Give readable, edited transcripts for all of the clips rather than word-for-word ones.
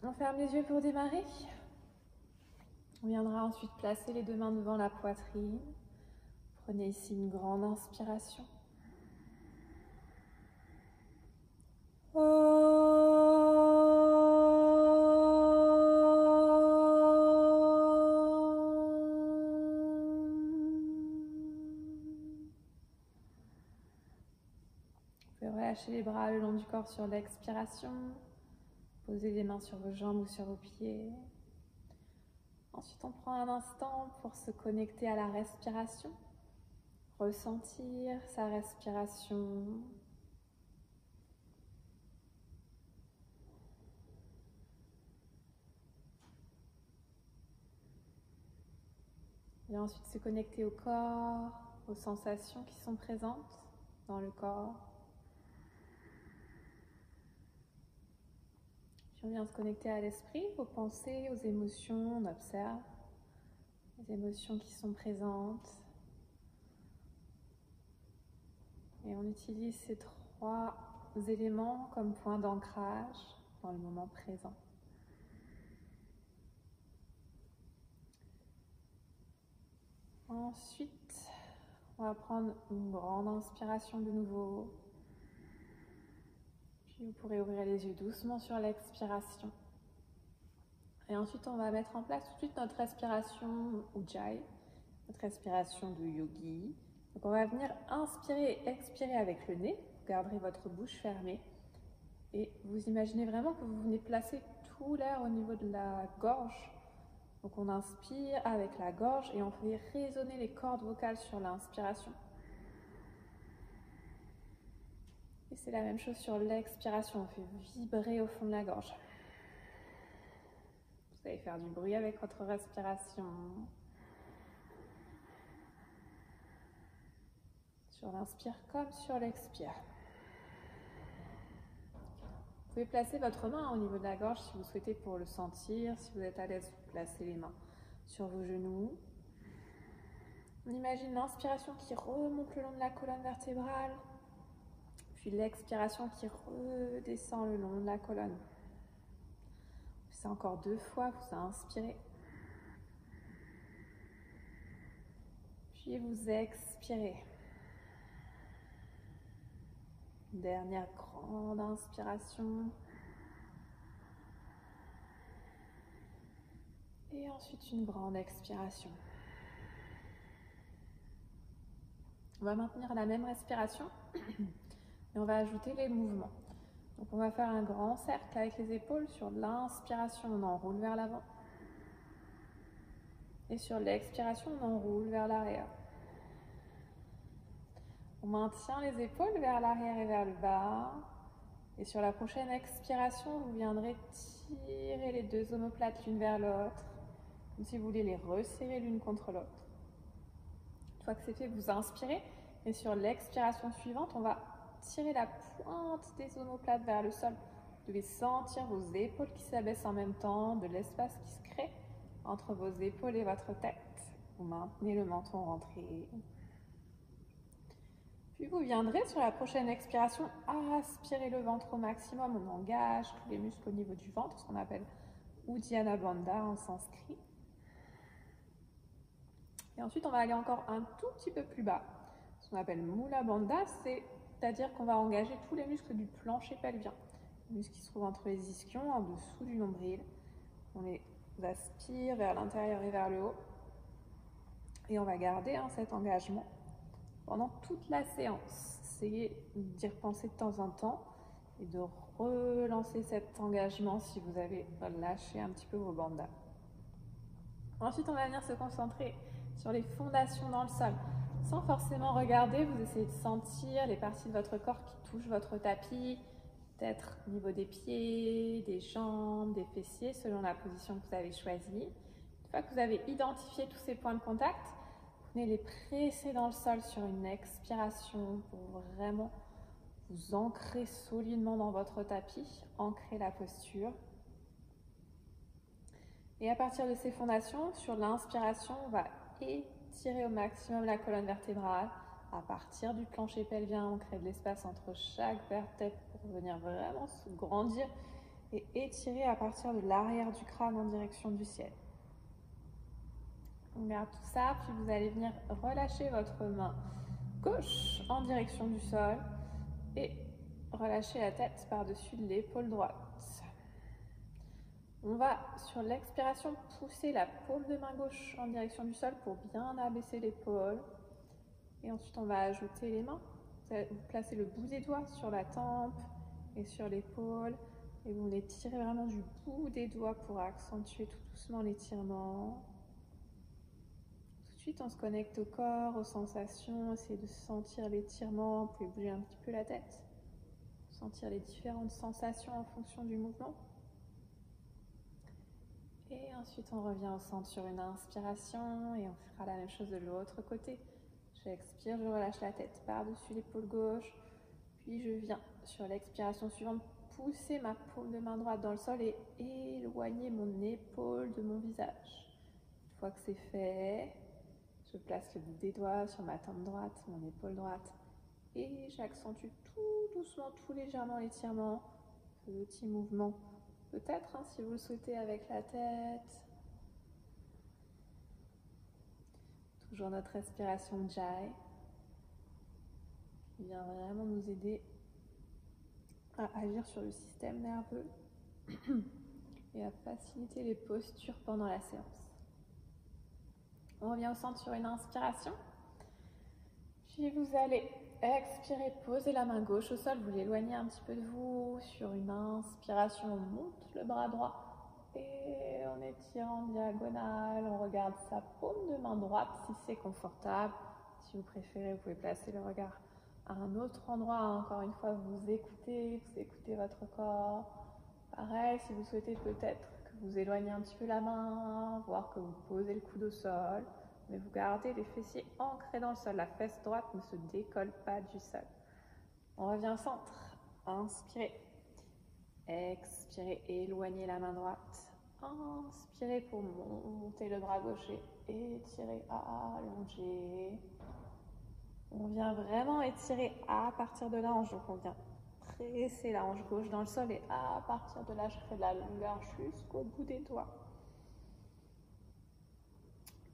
On ferme les yeux pour démarrer. On viendra ensuite placer les deux mains devant la poitrine. Prenez ici une grande inspiration. Vous pouvez relâcher les bras le long du corps sur l'expiration. Posez les mains sur vos jambes ou sur vos pieds. Ensuite, on prend un instant pour se connecter à la respiration. Ressentir sa respiration. Et ensuite se connecter au corps, aux sensations qui sont présentes dans le corps. Puis on vient se connecter à l'esprit, aux pensées, aux émotions. On observe les émotions qui sont présentes. Et on utilise ces trois éléments comme point d'ancrage dans le moment présent. Ensuite, on va prendre une grande inspiration de nouveau. Puis vous pourrez ouvrir les yeux doucement sur l'expiration. Et ensuite, on va mettre en place tout de suite notre respiration Ujjayi, notre respiration de yogi. Donc on va venir inspirer et expirer avec le nez. Vous garderez votre bouche fermée. Et vous imaginez vraiment que vous venez placer tout l'air au niveau de la gorge. Donc on inspire avec la gorge et on fait résonner les cordes vocales sur l'inspiration. Et c'est la même chose sur l'expiration, on fait vibrer au fond de la gorge. Vous allez faire du bruit avec votre respiration. Sur l'inspire comme sur l'expire. Vous pouvez placer votre main au niveau de la gorge si vous souhaitez pour le sentir. Si vous êtes à l'aise, vous placez les mains sur vos genoux. On imagine l'inspiration qui remonte le long de la colonne vertébrale. Puis l'expiration qui redescend le long de la colonne. C'est encore 2 fois, vous inspirez. Puis vous expirez. Dernière grande inspiration. Et ensuite une grande expiration. On va maintenir la même respiration et on va ajouter les mouvements. Donc on va faire un grand cercle avec les épaules. Sur l'inspiration, on enroule vers l'avant. Et sur l'expiration, on enroule vers l'arrière. On maintient les épaules vers l'arrière et vers le bas. Et sur la prochaine expiration, vous viendrez tirer les deux omoplates l'une vers l'autre, comme si vous voulez les resserrer l'une contre l'autre. Une fois que c'est fait, vous inspirez. Et sur l'expiration suivante, on va tirer la pointe des omoplates vers le sol. Vous devez sentir vos épaules qui s'abaissent en même temps, de l'espace qui se crée entre vos épaules et votre tête. Vous maintenez le menton rentré. Puis vous viendrez sur la prochaine expiration aspirer le ventre au maximum. On engage tous les muscles au niveau du ventre, ce qu'on appelle Uddiyana Bandha en sanskrit. Et ensuite, on va aller encore un tout petit peu plus bas. Ce qu'on appelle Mula Bandha, c'est-à-dire qu'on va engager tous les muscles du plancher pelvien. Les muscles qui se trouvent entre les ischions, en dessous du nombril. On les aspire vers l'intérieur et vers le haut. Et on va garder cet engagement pendant toute la séance. Essayez d'y repenser de temps en temps et de relancer cet engagement si vous avez lâché un petit peu vos bandhas. Ensuite, on va venir se concentrer sur les fondations dans le sol. Sans forcément regarder, vous essayez de sentir les parties de votre corps qui touchent votre tapis, peut-être au niveau des pieds, des jambes, des fessiers, selon la position que vous avez choisie. Une fois que vous avez identifié tous ces points de contact, venez les presser dans le sol sur une expiration pour vraiment vous ancrer solidement dans votre tapis, ancrer la posture. Et à partir de ces fondations, sur l'inspiration, on va étirer au maximum la colonne vertébrale. À partir du plancher pelvien, on crée de l'espace entre chaque vertèbre pour venir vraiment se grandir et étirez à partir de l'arrière du crâne en direction du ciel. On garde tout ça, puis vous allez venir relâcher votre main gauche en direction du sol et relâcher la tête par-dessus l'épaule droite. On va, sur l'expiration, pousser la paume de main gauche en direction du sol pour bien abaisser l'épaule. Et ensuite, on va ajouter les mains. Vous placez le bout des doigts sur la tempe et sur l'épaule. Et vous les tirez vraiment du bout des doigts pour accentuer tout doucement l'étirement. Tout de suite, on se connecte au corps, aux sensations. Essayez de sentir l'étirement. Vous pouvez bouger un petit peu la tête. Sentir les différentes sensations en fonction du mouvement. Et ensuite, on revient au centre sur une inspiration et on fera la même chose de l'autre côté. J'expire, je relâche la tête par-dessus l'épaule gauche. Puis je viens, sur l'expiration suivante, pousser ma paume de main droite dans le sol et éloigner mon épaule de mon visage. Une fois que c'est fait, je place le bout des doigts sur ma tempe droite, mon épaule droite. Et j'accentue tout doucement, tout légèrement l'étirement. Petit mouvement. Peut-être, si vous le souhaitez, avec la tête. Toujours notre respiration Jai, qui vient vraiment nous aider à agir sur le système nerveux et à faciliter les postures pendant la séance. On revient au centre sur une inspiration. Puis vous allez expirer, poser la main gauche au sol, vous l'éloignez un petit peu de vous. Sur une inspiration, on monte le bras droit et on étire en diagonale. On regarde sa paume de main droite si c'est confortable. Si vous préférez, vous pouvez placer le regard à un autre endroit. Encore une fois, vous écoutez votre corps. Pareil, si vous souhaitez peut-être que vous éloignez un petit peu la main, voire que vous posez le coude au sol. Mais vous gardez les fessiers ancrés dans le sol. La fesse droite ne se décolle pas du sol. On revient au centre. Inspirez. Expirez. Éloignez la main droite. Inspirez pour monter le bras gauche et étirez, allonger. On vient vraiment étirer à partir de la hanche. Donc on vient presser la hanche gauche dans le sol et à partir de là, je crée de la longueur jusqu'au bout des doigts.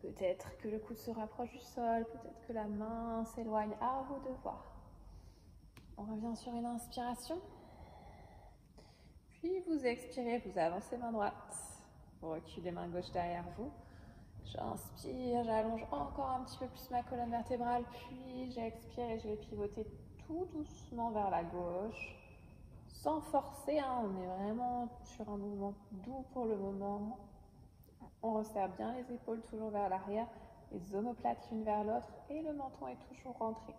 Peut-être que le coude se rapproche du sol, peut-être que la main s'éloigne, à vous de voir. On revient sur une inspiration. Puis vous expirez, vous avancez main droite. Vous reculez main gauche derrière vous. J'inspire, j'allonge encore un petit peu plus ma colonne vertébrale. Puis j'expire et je vais pivoter tout doucement vers la gauche. Sans forcer, on est vraiment sur un mouvement doux pour le moment. On resserre bien les épaules toujours vers l'arrière, les omoplates l'une vers l'autre et le menton est toujours rentré.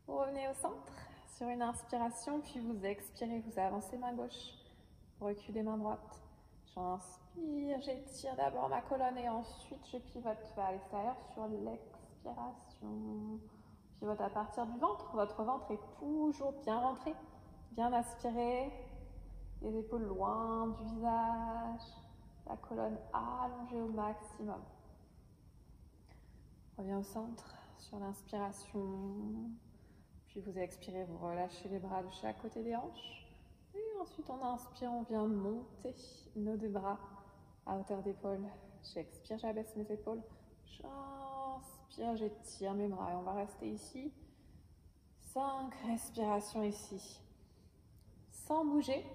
Vous revenez au centre sur une inspiration, puis vous expirez, vous avancez main gauche, vous reculez main droite. J'inspire, j'étire d'abord ma colonne et ensuite je pivote vers l'extérieur sur l'expiration. Pivote à partir du ventre, votre ventre est toujours bien rentré, bien aspiré, les épaules loin du visage. La colonne allongée au maximum. On revient au centre sur l'inspiration. Puis vous expirez, vous relâchez les bras de chaque côté des hanches. Et ensuite on inspire, on vient monter nos deux bras à hauteur d'épaule. J'expire, j'abaisse mes épaules. J'inspire, j'étire mes bras et on va rester ici. 5 respirations ici. Sans bouger,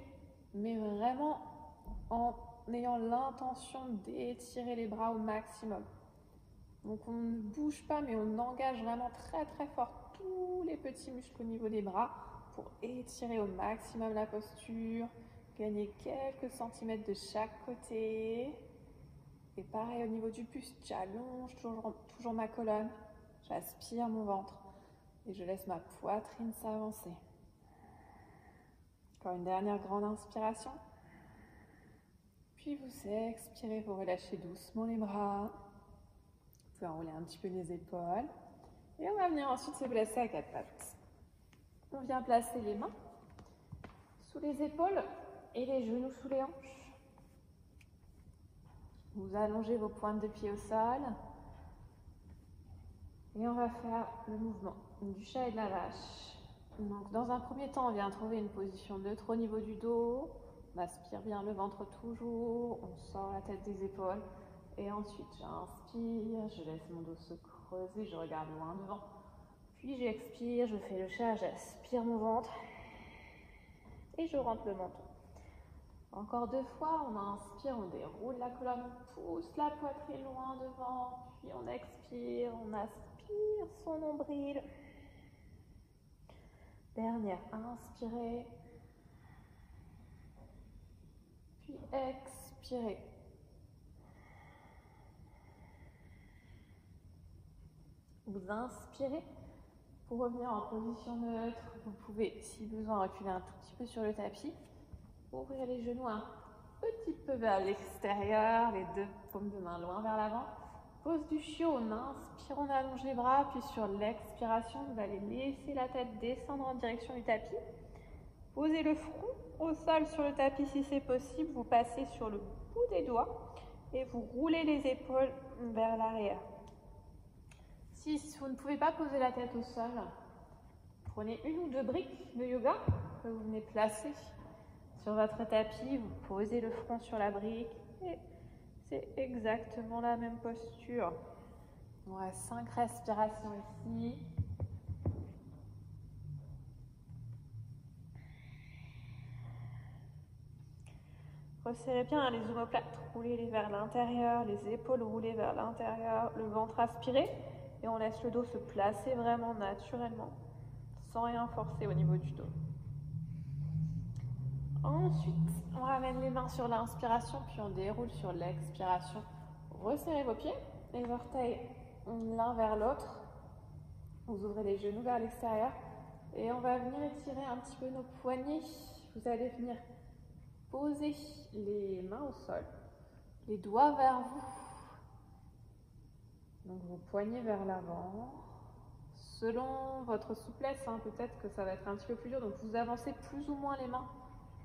mais vraiment en ayant l'intention d'étirer les bras au maximum. Donc on ne bouge pas, mais on engage vraiment très très fort tous les petits muscles au niveau des bras pour étirer au maximum la posture, gagner quelques centimètres de chaque côté. Et pareil au niveau du buste, j'allonge toujours ma colonne, j'aspire mon ventre et je laisse ma poitrine s'avancer. Encore une dernière grande inspiration. Puis vous expirez, vous relâchez doucement les bras. Vous pouvez enrouler un petit peu les épaules. Et on va venir ensuite se placer à quatre pattes. On vient placer les mains sous les épaules et les genoux sous les hanches. Vous allongez vos pointes de pied au sol. Et on va faire le mouvement du chat et de la vache. Donc dans un premier temps, on vient trouver une position neutre au niveau du dos. On aspire bien le ventre toujours, on sort la tête des épaules. Et ensuite, j'inspire, je laisse mon dos se creuser, je regarde loin devant. Puis j'expire, je fais le chat, j'aspire mon ventre. Et je rentre le menton. Encore 2 fois, on inspire, on déroule la colonne, on pousse la poitrine loin devant. Puis on expire, on aspire son nombril. Dernière, inspirez. Puis expirez. Vous inspirez. Pour revenir en position neutre, vous pouvez, si besoin, reculer un tout petit peu sur le tapis. Ouvrir les genoux un petit peu vers l'extérieur, les 2 paumes de main loin vers l'avant. Pose du chiot, on inspire, on allonge les bras, puis sur l'expiration, vous allez laisser la tête descendre en direction du tapis. Posez le front au sol sur le tapis si c'est possible, vous passez sur le bout des doigts et vous roulez les épaules vers l'arrière. Si vous ne pouvez pas poser la tête au sol, prenez 1 ou 2 briques de yoga que vous venez placer sur votre tapis, vous posez le front sur la brique et c'est exactement la même posture. On a 5 respirations ici. Resserrez bien les omoplates, roulez-les vers l'intérieur, les épaules roulées vers l'intérieur, le ventre aspiré et on laisse le dos se placer vraiment naturellement, sans rien forcer au niveau du dos. Ensuite, on ramène les mains sur l'inspiration, puis on déroule sur l'expiration. Resserrez vos pieds, les orteils l'un vers l'autre. Vous ouvrez les genoux vers l'extérieur et on va venir étirer un petit peu nos poignets. Vous allez venir poser les mains au sol, les doigts vers vous. Donc vos poignets vers l'avant. Selon votre souplesse, peut-être que ça va être un petit peu plus dur, donc vous avancez plus ou moins les mains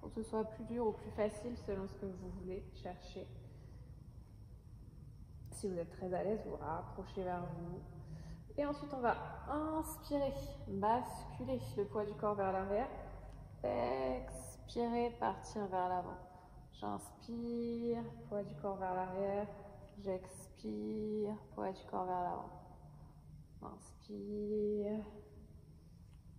pour que ce soit plus dur ou plus facile selon ce que vous voulez chercher. Si vous êtes très à l'aise, vous rapprochez vers vous. Et ensuite, on va inspirer, basculer le poids du corps vers l'arrière. Expirez, partir vers l'avant. J'inspire, poids du corps vers l'arrière. J'expire, poids du corps vers l'avant. Inspire,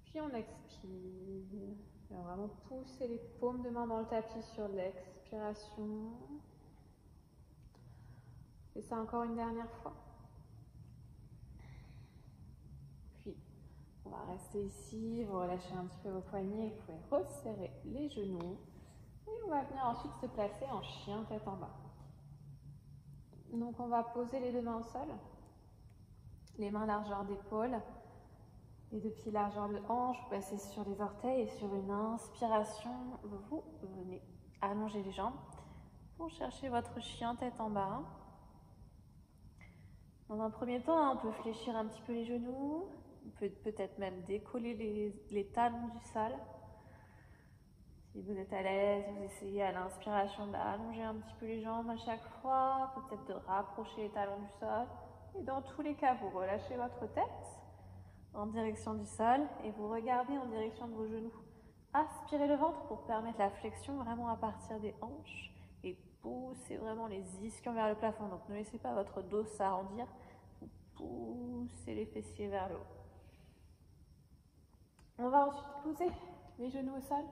puis on expire. Et on va vraiment pousser les paumes de main dans le tapis sur l'expiration. Et ça encore une dernière fois. Puis, on va rester ici, vous relâchez un petit peu vos poignets, vous pouvez resserrer les genoux. Et on va venir ensuite se placer en chien tête en bas. Donc on va poser les 2 mains au sol, les mains largeur d'épaule, les 2 pieds largeur de hanche, vous passez sur les orteils et sur une inspiration, vous venez allonger les jambes pour chercher votre chien tête en bas. Dans un premier temps, on peut fléchir un petit peu les genoux, on peut peut-être même décoller les talons du sol. Si vous êtes à l'aise, vous essayez à l'inspiration d'allonger un petit peu les jambes à chaque fois, peut-être de rapprocher les talons du sol. Et dans tous les cas, vous relâchez votre tête en direction du sol et vous regardez en direction de vos genoux. Aspirez le ventre pour permettre la flexion vraiment à partir des hanches et poussez vraiment les ischions vers le plafond. Donc ne laissez pas votre dos s'arrondir, vous poussez les fessiers vers le haut. On va ensuite poser les genoux au sol.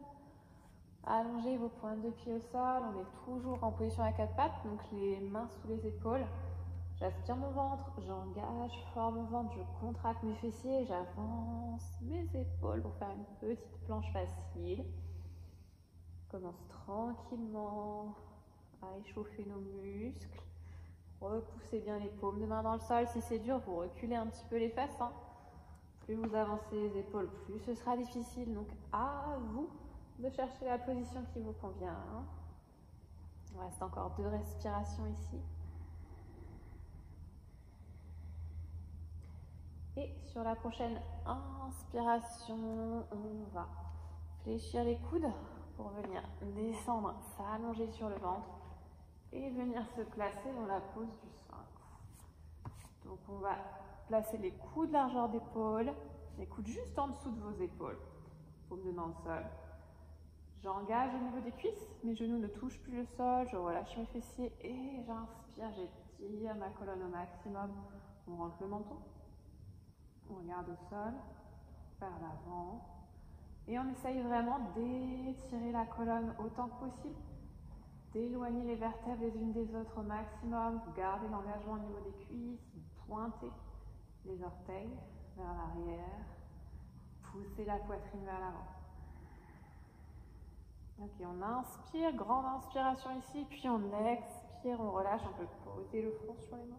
Allongez vos pointes de pied au sol, on est toujours en position à 4 pattes, donc les mains sous les épaules. J'aspire mon ventre, j'engage fort mon ventre, je contracte mes fessiers, j'avance mes épaules pour faire une petite planche facile. On commence tranquillement à échauffer nos muscles. Repoussez bien les paumes de main dans le sol. Si c'est dur, vous reculez un petit peu les fesses. Plus vous avancez les épaules, plus ce sera difficile. Donc à vous de chercher la position qui vous convient. Il reste encore 2 respirations ici. Et sur la prochaine inspiration, on va fléchir les coudes pour venir descendre, s'allonger sur le ventre et venir se placer dans la pose du sphinx. Donc on va placer les coudes largeur d'épaule, les coudes juste en dessous de vos épaules. paume de main au sol. J'engage au niveau des cuisses, mes genoux ne touchent plus le sol, je relâche mes fessiers et j'inspire, j'étire ma colonne au maximum. On rentre le menton, on regarde au sol, vers l'avant et on essaye vraiment d'étirer la colonne autant que possible, d'éloigner les vertèbres les unes des autres au maximum. Vous gardez l'engagement au niveau des cuisses, vous pointez les orteils vers l'arrière, poussez la poitrine vers l'avant. Ok, on inspire, grande inspiration ici, puis on expire, on relâche, on peut poser le front sur les mains.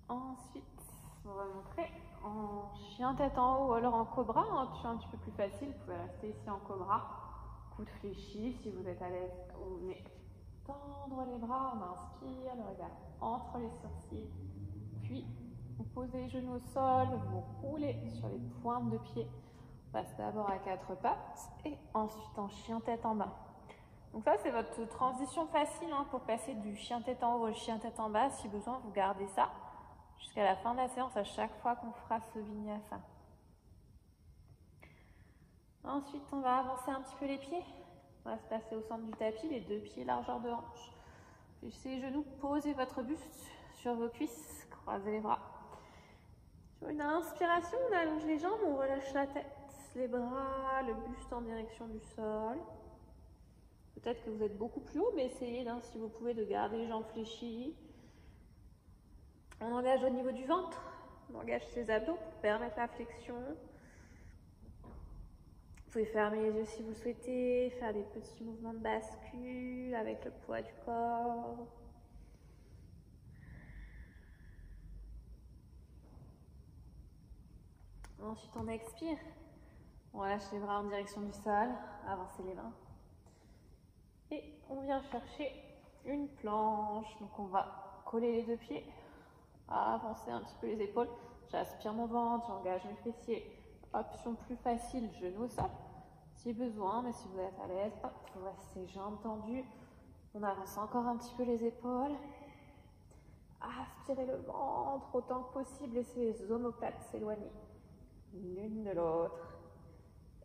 Ensuite, on va montrer en chien tête en haut ou alors en cobra, un petit peu plus facile, vous pouvez rester ici en cobra, coude fléchi si vous êtes à l'aise, vous venez tendre les bras, on inspire, le regard entre les sourcils, puis vous posez les genoux au sol, vous roulez sur les pointes de pied. On passe d'abord à quatre pattes et ensuite en chien tête en bas. Donc ça, c'est votre transition facile pour passer du chien tête en haut au chien tête en bas. Si besoin, vous gardez ça jusqu'à la fin de la séance, à chaque fois qu'on fera ce vinyasa. Ensuite, on va avancer un petit peu les pieds. On va se placer au centre du tapis, les deux pieds largeur de hanche. Fléchissez les genoux, posez votre buste sur vos cuisses, croisez les bras. Sur une inspiration, on allonge les jambes, on relâche la tête, les bras, le buste en direction du sol. Peut-être que vous êtes beaucoup plus haut, mais essayez, si vous pouvez, de garder les jambes fléchies. On engage au niveau du ventre, on engage ses abdos pour permettre la flexion. Vous pouvez fermer les yeux si vous le souhaitez, faire des petits mouvements de bascule avec le poids du corps. Ensuite, on expire. On relâche les bras en direction du sol, avancez les mains. Et on vient chercher une planche. Donc, on va coller les deux pieds, avancer un petit peu les épaules. J'aspire mon ventre, j'engage mes fessiers. Option plus facile, genou au sol, si besoin. Mais si vous êtes à l'aise, vous restez jambes tendues. On avance encore un petit peu les épaules. Aspirez le ventre autant que possible. Laissez les omoplates s'éloigner l'une de l'autre.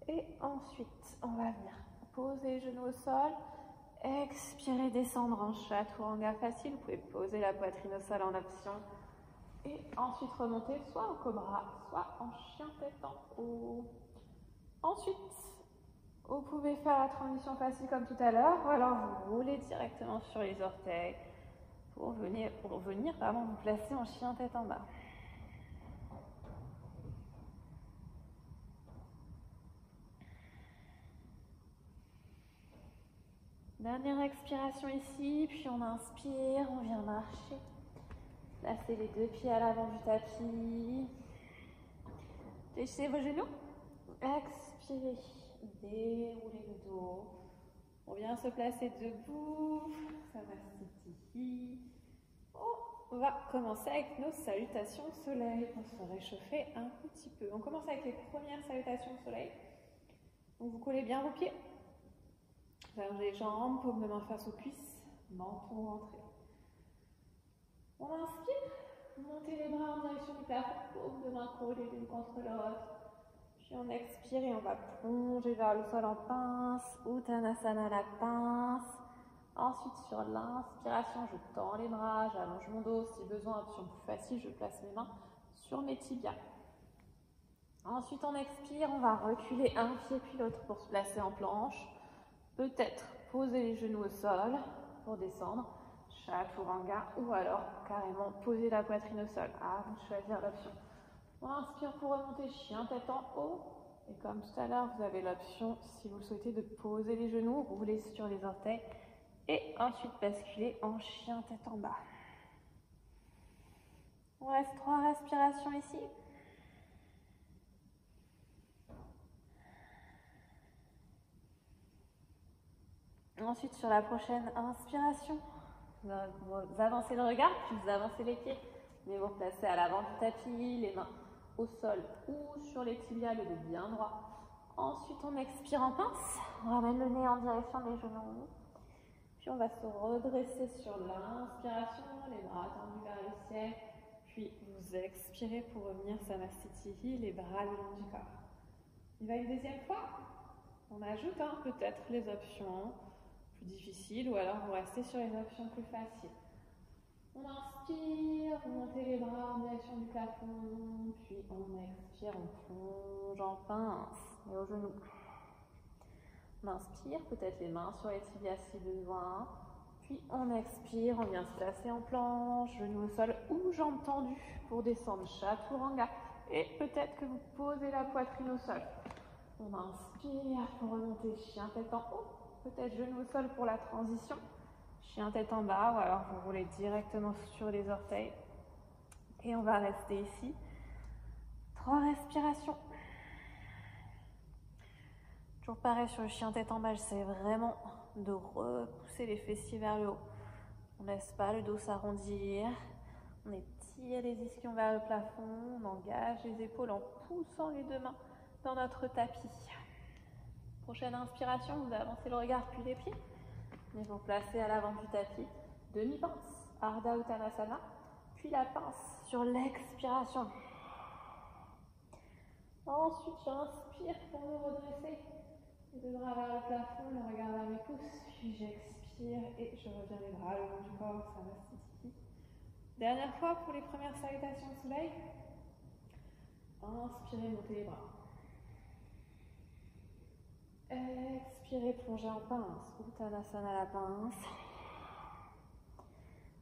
Et ensuite, on va venir poser les genoux au sol. Expirez, descendre en chaturanga facile. Vous pouvez poser la poitrine au sol en option. Et ensuite remonter soit en cobra, soit en chien tête en haut. Ensuite, vous pouvez faire la transition facile comme tout à l'heure, ou alors vous roulez directement sur les orteils pour venir vraiment vous placer en chien tête en bas. Dernière expiration ici, puis on inspire, on vient marcher. Placez les deux pieds à l'avant du tapis. Fléchissez vos genoux. Expirez. Déroulez le dos. On vient se placer debout. Ça va s'étirer. On va commencer avec nos salutations au soleil pour se réchauffer un petit peu. On commence avec les premières salutations au soleil. Donc vous collez bien vos pieds. Vous allongez les jambes, paume de main face aux cuisses, menton rentré. On inspire, montez les bras en direction du plafond, paume de main collées l'une contre l'autre. Puis on expire et on va plonger vers le sol en pince, Uttanasana la pince. Ensuite, sur l'inspiration, je tends les bras, j'allonge mon dos. Si besoin, option plus facile, je place mes mains sur mes tibias. Ensuite, on expire, on va reculer un pied puis l'autre pour se placer en planche. Peut-être poser les genoux au sol pour descendre, chaturanga, ou alors carrément poser la poitrine au sol. À vous de choisir l'option. On inspire pour remonter, chien tête en haut. Et comme tout à l'heure, vous avez l'option, si vous le souhaitez, de poser les genoux, rouler sur les orteils. Et ensuite basculer en chien tête en bas. On reste 3 respirations ici. Ensuite, sur la prochaine inspiration, vous avancez le regard, puis vous avancez les pieds. Mais vous replacez à l'avant du tapis, les mains au sol ou sur les tibias, le dos bien droit. Ensuite, on expire en pince. On ramène le nez en direction des genoux. Puis on va se redresser sur l'inspiration, les bras tendus vers le ciel. Puis vous expirez pour revenir Samasthiti, les bras le long du corps. Il va une deuxième fois. On ajoute peut-être les options plus difficiles ou alors vous restez sur les options plus faciles. On inspire, vous montez les bras en direction du plafond, puis on expire, on plonge en pince et au genou. On inspire, peut-être les mains sur les tibias si besoin, puis on expire, on vient se placer en planche, genou au sol ou jambes tendues pour descendre Chaturanga. Et peut-être que vous posez la poitrine au sol. On inspire pour remonter chien tête en haut, peut-être genou au sol pour la transition. Chien tête en bas ou alors vous roulez directement sur les orteils. Et on va rester ici. 3 respirations. Toujours pareil sur le chien tête en bas, j'essaie vraiment de repousser les fessiers vers le haut. On ne laisse pas le dos s'arrondir. On étire les ischions vers le plafond. On engage les épaules en poussant les 2 mains dans notre tapis. Prochaine inspiration, vous avancez le regard puis les pieds. Et vous placez à l'avant du tapis, demi-pince, Ardha Uttanasana, puis la pince sur l'expiration. Ensuite, j'inspire pour me redresser, les 2 bras vers le plafond, le regard vers mes pouces, puis j'expire et je reviens les bras le long du corps, Samasthiti. Dernière fois pour les premières salutations au soleil. Inspirez, montez les bras. Expirez, plongez en pince, Uttanasana la pince.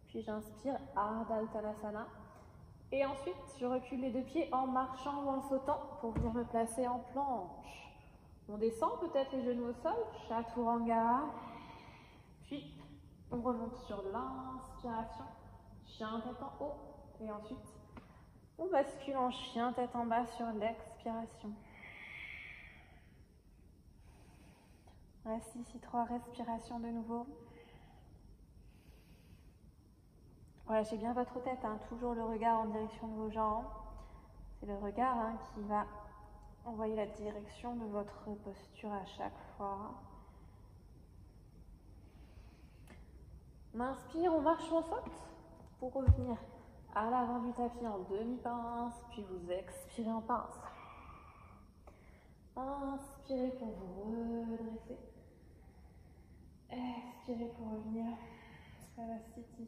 Puis j'inspire, Ardha Uttanasana. Et ensuite, je recule les 2 pieds en marchant ou en sautant pour venir me placer en planche. On descend peut-être les genoux au sol, Chaturanga. Puis, on remonte sur l'inspiration, chien tête en haut. Et ensuite, on bascule en chien tête en bas sur l'expiration. Reste ici 3 respirations de nouveau. Relâchez bien votre tête, toujours le regard en direction de vos jambes. C'est le regard qui va envoyer la direction de votre posture à chaque fois. On inspire, on marche, on saute pour revenir à l'avant du tapis en demi-pince, puis vous expirez en pince. Inspirez pour vous redresser. Expirez pour revenir. Samasthiti.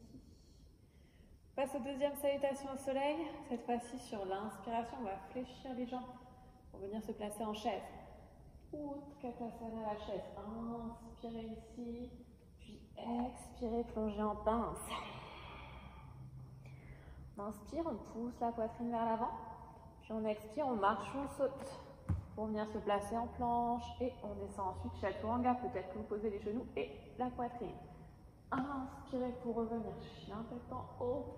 Passe aux 2e salutations au soleil. Cette fois-ci, sur l'inspiration, on va fléchir les jambes pour venir se placer en chaise. Utkatasana, la chaise. Inspirez ici, puis expirez, plongez en pince. On inspire, on pousse la poitrine vers l'avant, puis on expire, on marche, on saute pour venir se placer en planche et on descend ensuite Chaturanga. Peut-être que vous posez les genoux et la poitrine. Inspirez pour revenir chien tête en haut.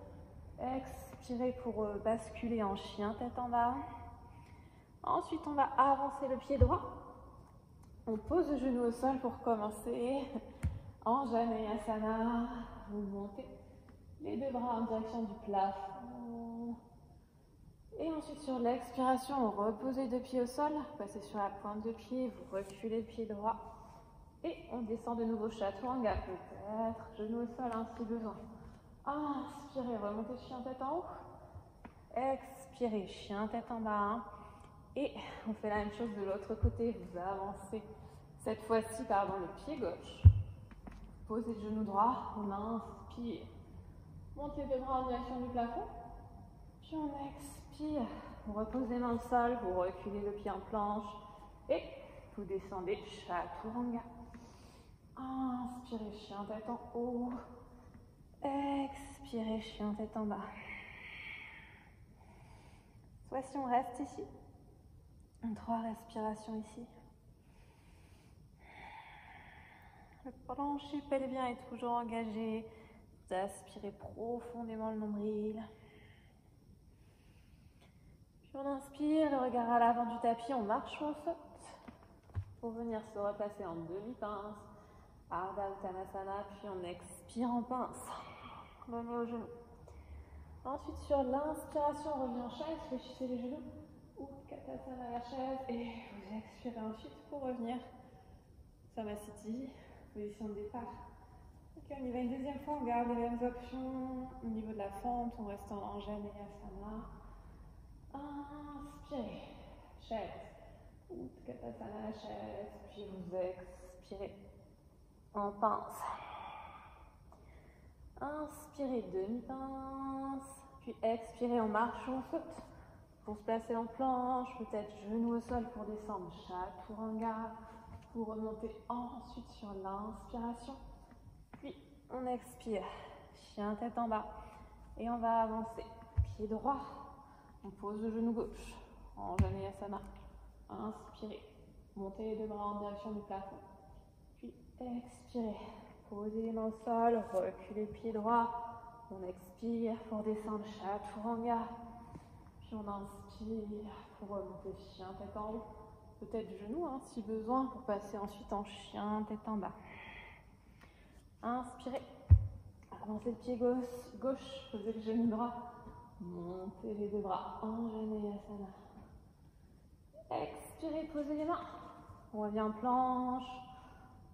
Expirez pour basculer en chien tête en bas. Ensuite, on va avancer le pied droit. On pose le genou au sol pour commencer. Anjaneyasana. Vous montez les 2 bras en direction du plafond. Et ensuite, sur l'expiration, on repose les 2 pieds au sol. Passez sur la pointe de pied, vous reculez le pied droit. Et on descend de nouveau Chaturanga, peut-être. Genou au sol, si besoin. Inspirez, remontez chien tête en haut. Expirez, chien tête en bas. Et on fait la même chose de l'autre côté. Vous avancez cette fois-ci, le pied gauche. Posez le genou droit, on inspire. Montez les 2 bras en direction du plafond. Puis on expire. On repose les mains au sol, vous reculez le pied en planche. Et vous descendez Chaturanga. Inspirez, chien tête en haut. Expirez, chien tête en bas. Soit si on reste ici. 3 respirations ici. Le plancher pelvien est toujours engagé. Vous aspirez profondément le nombril. Puis on inspire, le regard à l'avant du tapis, on marche ou on saute pour venir se replacer en demi-pince. Ardha Uttanasana, puis on expire en pince. Donnez au genou. Ensuite, sur l'inspiration, on revient en chaise, fléchissez les genoux. Utkatasana la chaise et vous expirez ensuite pour revenir Samasthiti, position de départ. Ok, on y va une deuxième fois, on garde les mêmes options. Au niveau de la fente, on reste en Janeyasana. Inspirez, chaise. Utkatasana, chaise. Puis vous expirez en pince. Inspirez, demi-pince. Puis expirez en marche ou en saute. Pour se placer en planche, peut-être genou au sol pour descendre, chaturanga. Vous remontez ensuite sur l'inspiration. Puis on expire, chien tête en bas. Et on va avancer, pied droit. On pose le genou gauche en Janeyasana. Inspirez, montez les deux bras en direction du plafond. Puis expirez, posez les mains au sol, reculez pied droit. On expire pour descendre, chaturanga. Puis on inspire pour remonter chien tête en haut. Peut-être genou si besoin pour passer ensuite en chien tête en bas. Inspirez, avancez le pied gauche, posez le genou droit, montez les deux bras en Janeyasana. Expirez, posez les mains, on revient en planche,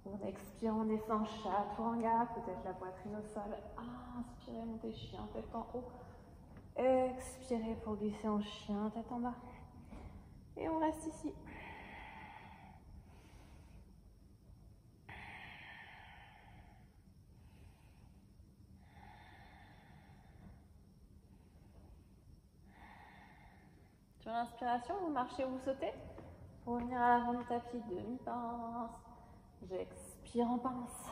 on expire, on descend, chaturanga, peut-être la poitrine au sol. Inspirez, montez chien tête en haut. Expirez pour glisser en chien tête en bas. Et on reste ici. Sur l'inspiration, vous marchez ou vous sautez. Pour revenir à l'avant du tapis, demi-pince. J'expire en pince.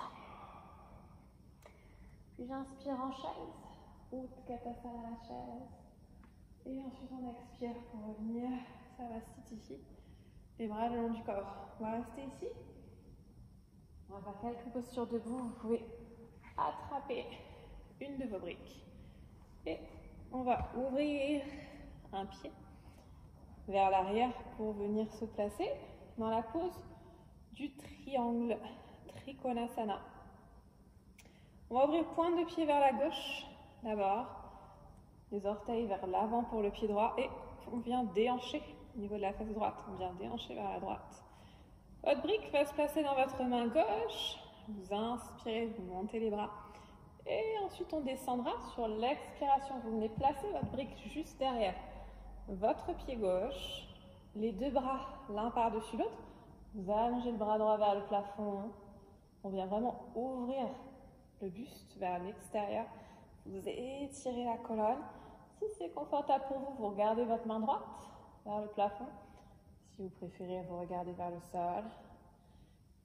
Puis j'inspire en chaise. Utkatasana, la chaise. Et ensuite on expire pour revenir. Savasthiti. Les bras le long du corps. On va rester ici. On va faire quelques postures debout. Vous pouvez attraper une de vos briques. Et on va ouvrir un pied vers l'arrière pour venir se placer dans la pose du triangle, Trikonasana. On va ouvrir pointe de pied vers la gauche d'abord, les orteils vers l'avant pour le pied droit et on vient déhancher au niveau de la face droite, on vient déhancher vers la droite. Votre brique va se placer dans votre main gauche, vous inspirez, vous montez les bras et ensuite on descendra sur l'expiration. Vous venez placer votre brique juste derrière votre pied gauche, les deux bras l'un par-dessus l'autre, vous allongez le bras droit vers le plafond, on vient vraiment ouvrir le buste vers l'extérieur, vous étirez la colonne, si c'est confortable pour vous, vous regardez votre main droite vers le plafond, si vous préférez vous regardez vers le sol,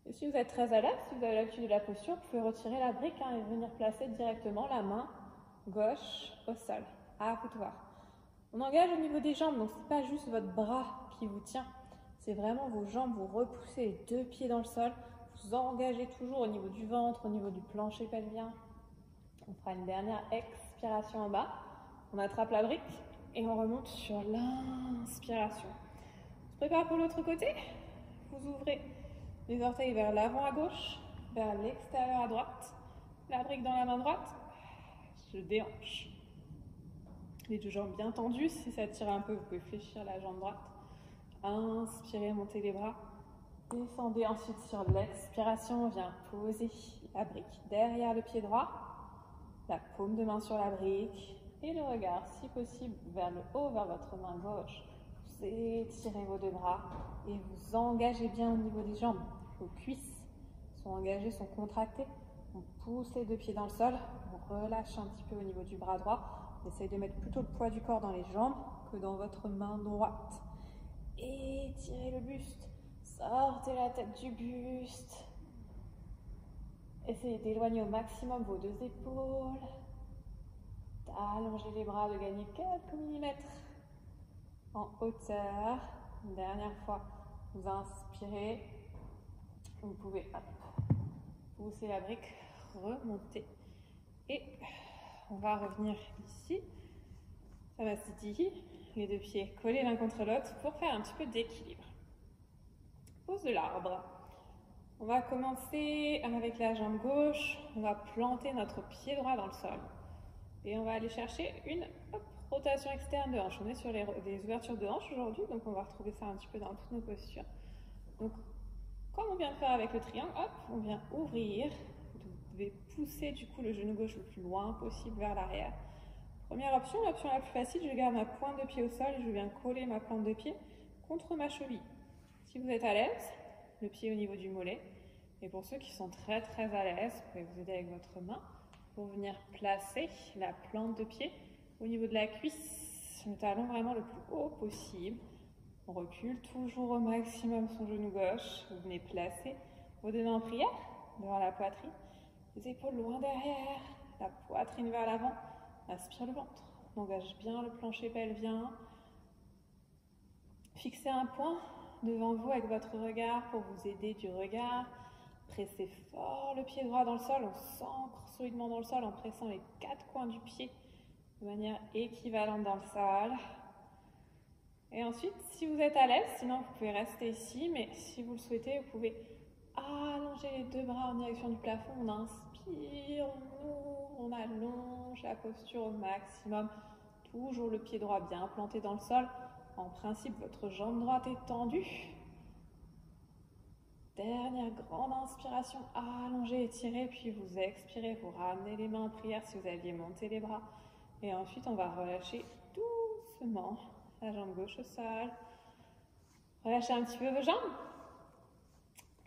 et si vous êtes très à l'aise, si vous avez l'habitude de la posture, vous pouvez retirer la brique et venir placer directement la main gauche au sol, à vous de voir. On engage au niveau des jambes, donc ce n'est pas juste votre bras qui vous tient, c'est vraiment vos jambes, vous repoussez les deux pieds dans le sol, vous engagez toujours au niveau du ventre, au niveau du plancher pelvien. On fera une dernière expiration en bas, on attrape la brique et on remonte sur l'inspiration. On se prépare pour l'autre côté, vous ouvrez les orteils vers l'avant à gauche, vers l'extérieur à droite, la brique dans la main droite, je déhanche. Les deux jambes bien tendues, si ça tire un peu, vous pouvez fléchir la jambe droite. Inspirez, montez les bras. Descendez ensuite sur l'expiration, on vient poser la brique derrière le pied droit, la paume de main sur la brique et le regard, si possible, vers le haut, vers votre main gauche. Vous étirez vos deux bras et vous engagez bien au niveau des jambes. Vos cuisses sont engagées, sont contractées. On pousse les deux pieds dans le sol, on relâche un petit peu au niveau du bras droit. Essayez de mettre plutôt le poids du corps dans les jambes que dans votre main droite. Étirez le buste, sortez la tête du buste. Essayez d'éloigner au maximum vos deux épaules, d'allonger les bras, de gagner quelques millimètres en hauteur. Une dernière fois, vous inspirez, vous pouvez pousser la brique, remonter et on va revenir ici, Savasthiti, les deux pieds collés l'un contre l'autre pour faire un petit peu d'équilibre. Pose de l'arbre. On va commencer avec la jambe gauche, on va planter notre pied droit dans le sol et on va aller chercher une rotation externe de hanche. On est sur des ouvertures de hanche aujourd'hui, donc on va retrouver ça un petit peu dans toutes nos postures. Donc, comme on vient de faire avec le triangle, hop, on vient ouvrir devez pousser du coup le genou gauche le plus loin possible vers l'arrière. Première option, l'option la plus facile, je garde ma pointe de pied au sol et je viens coller ma plante de pied contre ma cheville. Si vous êtes à l'aise, le pied au niveau du mollet. Et pour ceux qui sont très à l'aise, vous pouvez vous aider avec votre main pour venir placer la plante de pied au niveau de la cuisse, le talon vraiment le plus haut possible. On recule toujours au maximum son genou gauche. Vous venez placer vos deux mains en prière devant la poitrine, les épaules loin derrière, la poitrine vers l'avant. Aspire le ventre, on engage bien le plancher pelvien. Fixez un point devant vous avec votre regard pour vous aider du regard. Pressez fort le pied droit dans le sol, on s'ancre solidement dans le sol en pressant les quatre coins du pied de manière équivalente dans le sol. Et ensuite, si vous êtes à l'aise, sinon vous pouvez rester ici, mais si vous le souhaitez, vous pouvez allonger les deux bras en direction du plafond. On inspire, on ouvre, on allonge la posture au maximum. Toujours le pied droit bien planté dans le sol. En principe, votre jambe droite est tendue. Dernière grande inspiration, allongez, étirez, puis vous expirez, vous ramenez les mains en prière si vous aviez monté les bras. Et ensuite, on va relâcher doucement la jambe gauche au sol. Relâchez un petit peu vos jambes.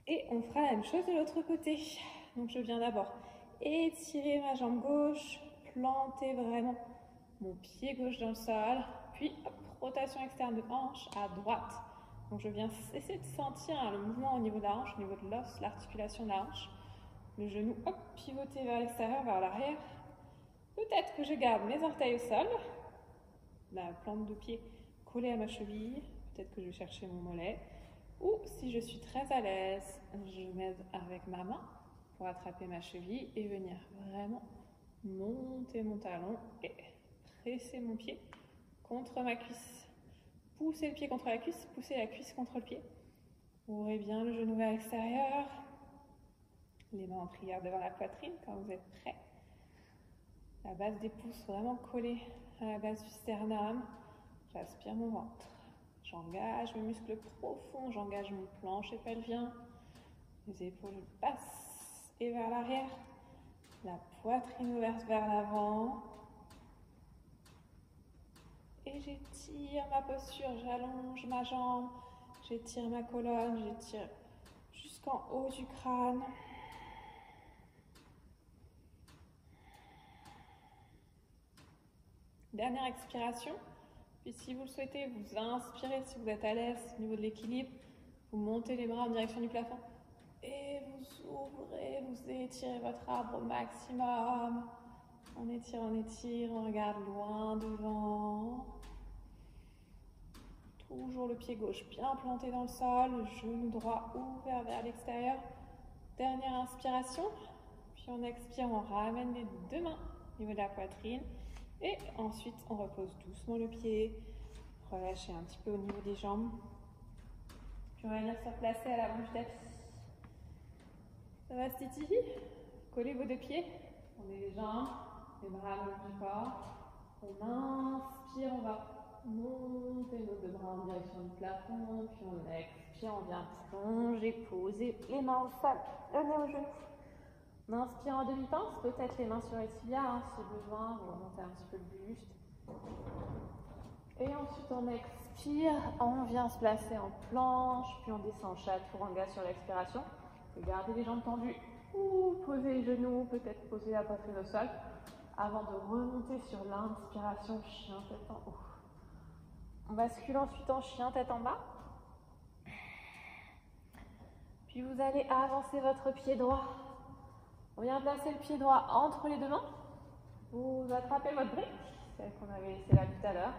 Et on fera la même chose de l'autre côté. Donc je viens d'abord étirer ma jambe gauche, planter vraiment mon pied gauche dans le sol, puis hop, rotation externe de hanche à droite. Donc je viens essayer de sentir le mouvement au niveau de la hanche, au niveau de l'os, l'articulation de la hanche. Le genou, hop, pivoter vers l'extérieur, vers l'arrière. Peut-être que je garde mes orteils au sol, la plante de pied collée à ma cheville. Peut-être que je vais chercher mon mollet. Ou si je suis très à l'aise, je m'aide avec ma main pour attraper ma cheville et venir vraiment monter mon talon et presser mon pied contre ma cuisse. Poussez le pied contre la cuisse, poussez la cuisse contre le pied. Ouvrez bien le genou vers l'extérieur. Les mains en prière devant la poitrine quand vous êtes prêts. La base des pouces vraiment collée à la base du sternum. J'aspire mon ventre. J'engage mes muscles profonds, j'engage mon plancher pelvien. Les épaules basses et vers l'arrière. La poitrine ouverte vers l'avant. Et j'étire ma posture, j'allonge ma jambe, j'étire ma colonne, j'étire jusqu'en haut du crâne. Dernière expiration. Puis si vous le souhaitez, vous inspirez si vous êtes à l'aise au niveau de l'équilibre. Vous montez les bras en direction du plafond. Et vous ouvrez, vous étirez votre arbre au maximum. On étire, on regarde loin devant. Toujours le pied gauche bien planté dans le sol, le genou droit ouvert vers l'extérieur. Dernière inspiration. Puis on expire, on ramène les deux mains au niveau de la poitrine. Et ensuite, on repose doucement le pied. Relâchez un petit peu au niveau des jambes. Puis on va venir se replacer à l'avant du tapis. Ça va, Stiti? Collez vos deux pieds. On est les jambes, les bras le long du corps. On inspire, on va monter nos deux bras en direction du plafond. Puis on expire, on vient plonger, poser les mains au sol, le nez au genou. On inspire en demi-pince, peut-être les mains sur les tibias si besoin, vous remontez un petit peu le buste. Et ensuite on expire, on vient se placer en planche, puis on descend chaturanga sur l'expiration. Vous pouvez garder les jambes tendues ou poser les genoux, peut-être poser la poitrine au sol, avant de remonter sur l'inspiration, chien tête en haut. On bascule ensuite en chien tête en bas. Puis vous allez avancer votre pied droit. On vient placer le pied droit entre les deux mains. Vous attrapez votre brique, celle qu'on avait laissée là tout à l'heure.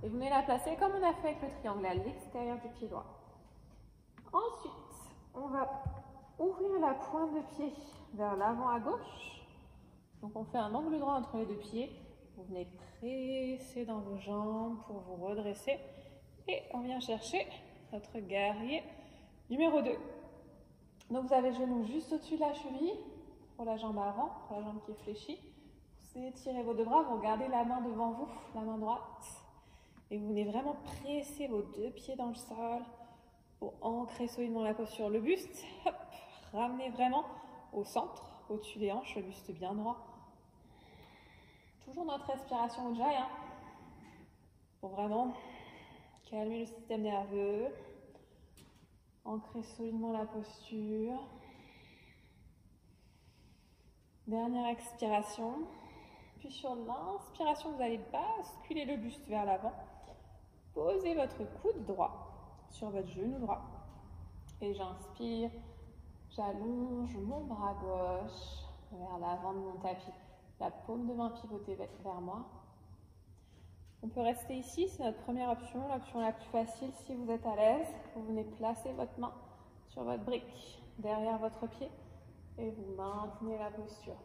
Et vous venez la placer comme on a fait avec le triangle à l'extérieur du pied droit. Ensuite, on va ouvrir la pointe de pied vers l'avant à gauche. Donc on fait un angle droit entre les deux pieds. Vous venez presser dans vos jambes pour vous redresser. Et on vient chercher notre guerrier numéro 2. Donc vous avez le genou juste au-dessus de la cheville. Pour la jambe avant, pour la jambe qui est fléchie. Vous étirez vos deux bras, vous regardez la main devant vous, la main droite. Et vous venez vraiment presser vos deux pieds dans le sol pour ancrer solidement la posture. Le buste, hop, ramenez vraiment au centre, au-dessus des hanches, le buste bien droit. Toujours notre respiration Ujjayi, hein, pour vraiment calmer le système nerveux, ancrer solidement la posture. Dernière expiration. Puis sur l'inspiration, vous allez basculer le buste vers l'avant. Posez votre coude droit sur votre genou droit. Et j'inspire, j'allonge mon bras gauche vers l'avant de mon tapis. La paume de main pivotée vers moi. On peut rester ici, c'est notre première option, l'option la plus facile si vous êtes à l'aise. Vous venez placer votre main sur votre brique derrière votre pied et vous maintenez la posture.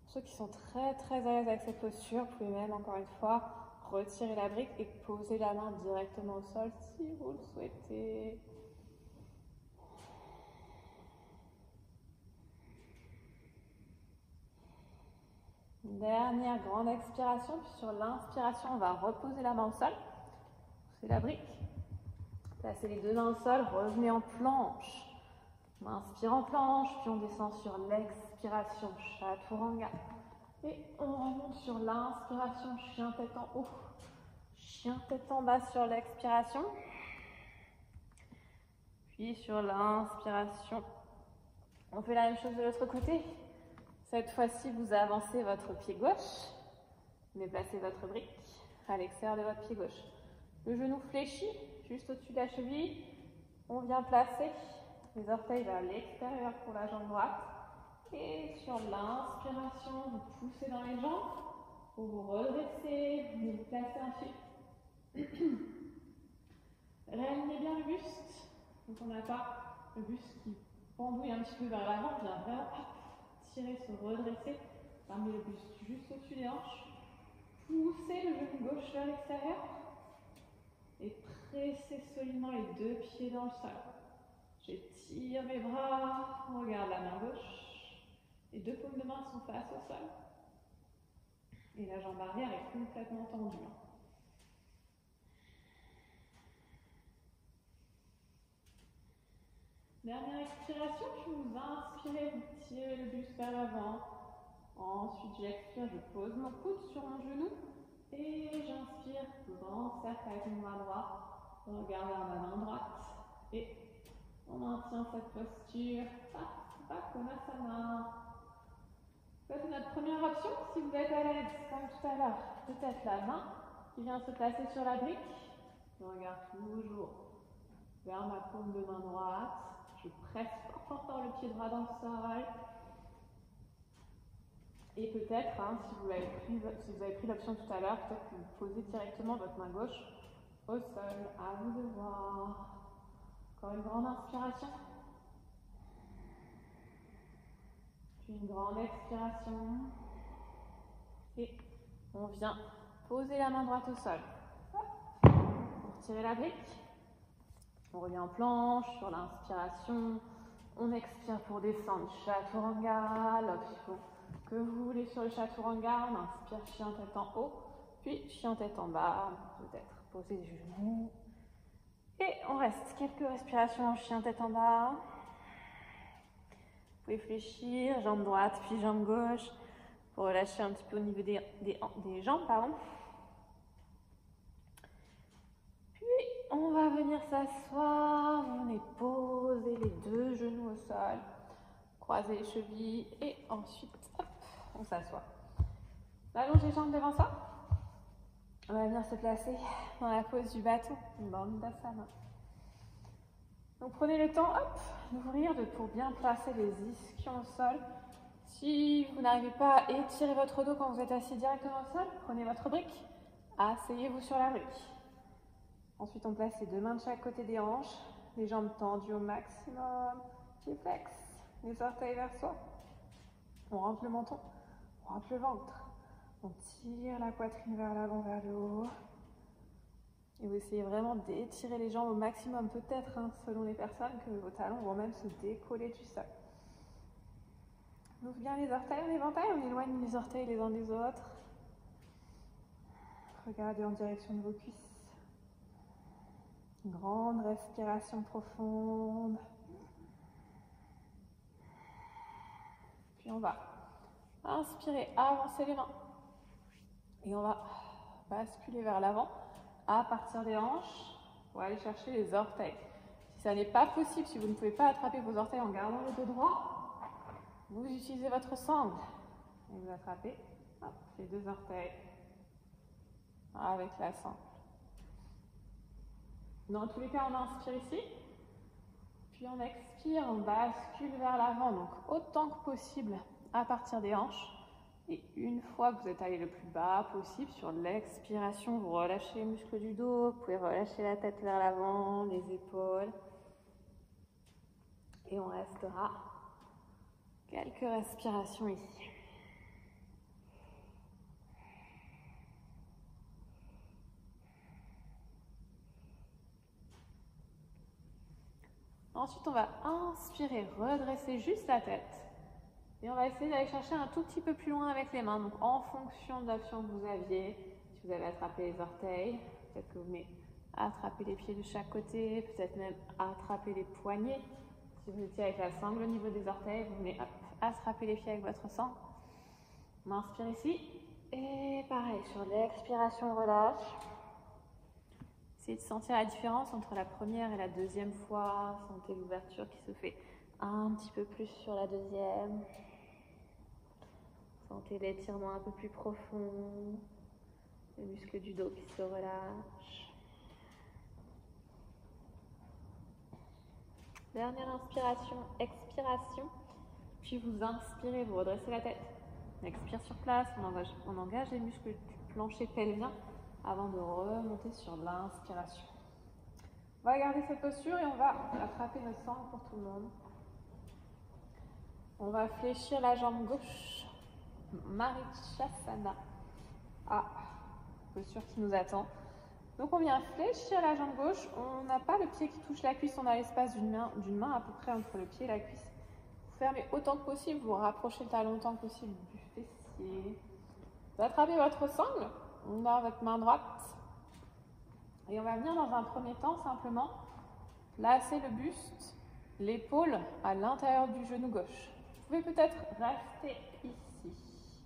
Pour ceux qui sont très à l'aise avec cette posture, vous pouvez même encore une fois retirer la brique et poser la main directement au sol si vous le souhaitez. Dernière grande expiration, puis sur l'inspiration, on va reposer la main au sol. Poussez la brique. Placez les deux mains au sol, revenez en planche. On inspire en planche, puis on descend sur l'expiration, Chaturanga. Et on remonte sur l'inspiration, chien tête en haut. Chien tête en bas sur l'expiration. Puis sur l'inspiration, on fait la même chose de l'autre côté. Cette fois-ci, vous avancez votre pied gauche. Vous déplacez votre brique à l'extérieur de votre pied gauche. Le genou fléchit, juste au-dessus de la cheville. On vient placer les orteils vers l'extérieur pour la jambe droite. Et sur l'inspiration, vous poussez dans les jambes. Vous vous redressez, vous vous placez ensuite. Réalignez bien le buste. Donc on n'a pas le buste qui pendouille un petit peu vers l'avant. On vient vraiment tirer, se redresser. Ramenez le buste juste au-dessus des hanches. Poussez le genou gauche vers l'extérieur. Et pressez solidement les deux pieds dans le sol. J'étire mes bras, on regarde la main gauche. Les deux paumes de main sont face au sol. Et la jambe arrière est complètement tendue. Dernière expiration, puis vous inspirez, vous tirez le buste vers l'avant. Ensuite, j'expire, je pose mon coude sur mon genou. Et j'inspire, grand cercle avec mon bras droit. On regarde vers ma main droite. Et on maintient cette posture. Konasana. Ça, c'est notre première option. Si vous êtes à l'aise, comme tout à l'heure, peut-être la main qui vient se placer sur la brique. Je regarde toujours vers ma paume de main droite. Je presse fort le pied droit dans le sol. Et peut-être, si vous avez pris l'option tout à l'heure, peut-être que vous posez directement votre main gauche au sol. À vous de voir. Encore une grande inspiration. Puis une grande expiration. Et on vient poser la main droite au sol. On retire la brique. On revient en planche sur l'inspiration. On expire pour descendre. Chaturanga, l'option que vous voulez sur le Chaturanga. On inspire chien tête en haut. Puis chien tête en bas. Peut-être poser les genoux. Et on reste quelques respirations en chien tête en bas. Vous pouvez fléchir, jambe droite puis jambe gauche pour relâcher un petit peu au niveau des jambes. Puis on va venir s'asseoir, on est posé les deux genoux au sol, croiser les chevilles et ensuite hop, on s'assoit. On allonge les jambes devant soi. On va venir se placer dans la pose du bâton, Bandhasana. Donc prenez le temps, d'ouvrir pour bien placer les ischions au sol. Si vous n'arrivez pas à étirer votre dos quand vous êtes assis directement au sol, prenez votre brique, asseyez-vous sur la brique. Ensuite, on place les deux mains de chaque côté des hanches, les jambes tendues au maximum, pieds flex, les orteils vers soi. On rentre le menton, on rentre le ventre. On tire la poitrine vers l'avant, vers le haut. Et vous essayez vraiment d'étirer les jambes au maximum, peut-être, selon les personnes, que vos talons vont même se décoller du sol. On ouvre bien les orteils en éventail, on éloigne les orteils les uns des autres. Regardez en direction de vos cuisses. Une grande respiration profonde. Puis on va inspirer, avancer les mains. Et on va basculer vers l'avant à partir des hanches pour aller chercher les orteils. Si ça n'est pas possible, si vous ne pouvez pas attraper vos orteils en gardant le dos droit, vous utilisez votre sangle et vous attrapez les deux orteils avec la sangle. Dans tous les cas, on inspire ici, puis on expire, on bascule vers l'avant, donc autant que possible à partir des hanches. Et une fois que vous êtes allé le plus bas possible, sur l'expiration, vous relâchez les muscles du dos, vous pouvez relâcher la tête vers l'avant, les épaules. Et on restera quelques respirations ici. Ensuite, on va inspirer, redresser juste la tête. Et on va essayer d'aller chercher un tout petit peu plus loin avec les mains. Donc, en fonction de l'option que vous aviez, si vous avez attrapé les orteils, peut-être que vous venez attraper les pieds de chaque côté, peut-être même attraper les poignets. Si vous étiez avec la sangle au niveau des orteils, vous venez attraper les pieds avec votre sangle. On inspire ici. Et pareil, sur l'expiration, on relâche. Essayez de sentir la différence entre la première et la deuxième fois. Sentez l'ouverture qui se fait un petit peu plus sur la deuxième. Sentez l'étirement un peu plus profond, les muscles du dos qui se relâchent. Dernière inspiration, expiration. Puis vous inspirez, vous redressez la tête. On expire sur place, on engage les muscles du plancher pelvien avant de remonter sur l'inspiration. On va garder cette posture et on va attraper notre sangle pour tout le monde. On va fléchir la jambe gauche. Marichyasana. Posture qui nous attend. Donc on vient fléchir la jambe gauche. On n'a pas le pied qui touche la cuisse, on a l'espace d'une main à peu près entre le pied et la cuisse. Vous fermez autant que possible, vous rapprochez le talon autant que possible du fessier. Vous attrapez votre sangle dans votre main droite. Et on va venir dans un premier temps simplement placer le buste, l'épaule à l'intérieur du genou gauche. Vous pouvez peut-être rester ici.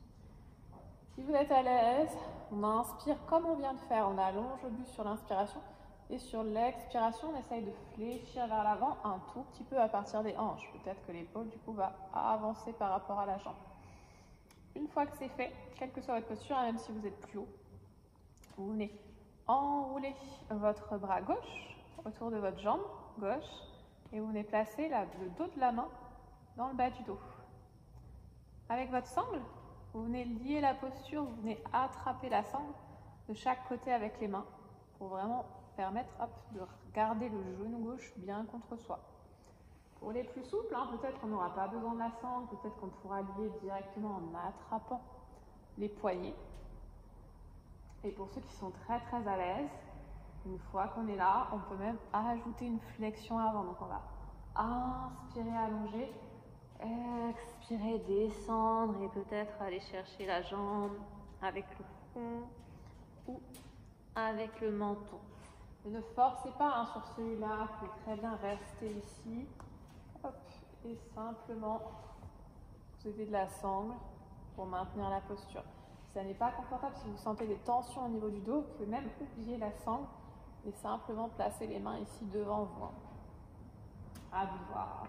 Si vous êtes à l'aise, on inspire comme on vient de faire. On allonge le buste sur l'inspiration et sur l'expiration, on essaye de fléchir vers l'avant un tout petit peu à partir des hanches. Peut-être que l'épaule du coup va avancer par rapport à la jambe. Une fois que c'est fait, quelle que soit votre posture, même si vous êtes plus haut, vous venez enrouler votre bras gauche autour de votre jambe gauche et vous venez placer le dos de la main dans le bas du dos. Avec votre sangle, vous venez lier la posture, vous venez attraper la sangle de chaque côté avec les mains pour vraiment permettre de garder le genou gauche bien contre soi. Pour les plus souples, peut-être qu'on n'aura pas besoin de la sangle, peut-être qu'on pourra lier directement en attrapant les poignets. Et pour ceux qui sont très très à l'aise, une fois qu'on est là, on peut même ajouter une flexion avant. Donc on va inspirer, allonger, expirer, descendre et peut-être aller chercher la jambe avec le fond ou avec le menton. Mais ne forcez pas sur celui-là, vous pouvez très bien rester ici. Hop, et simplement vous avez de la sangle pour maintenir la posture. Si ça n'est pas confortable, si vous sentez des tensions au niveau du dos, vous pouvez même oublier la sangle et simplement placer les mains ici devant vous. À vous de voir.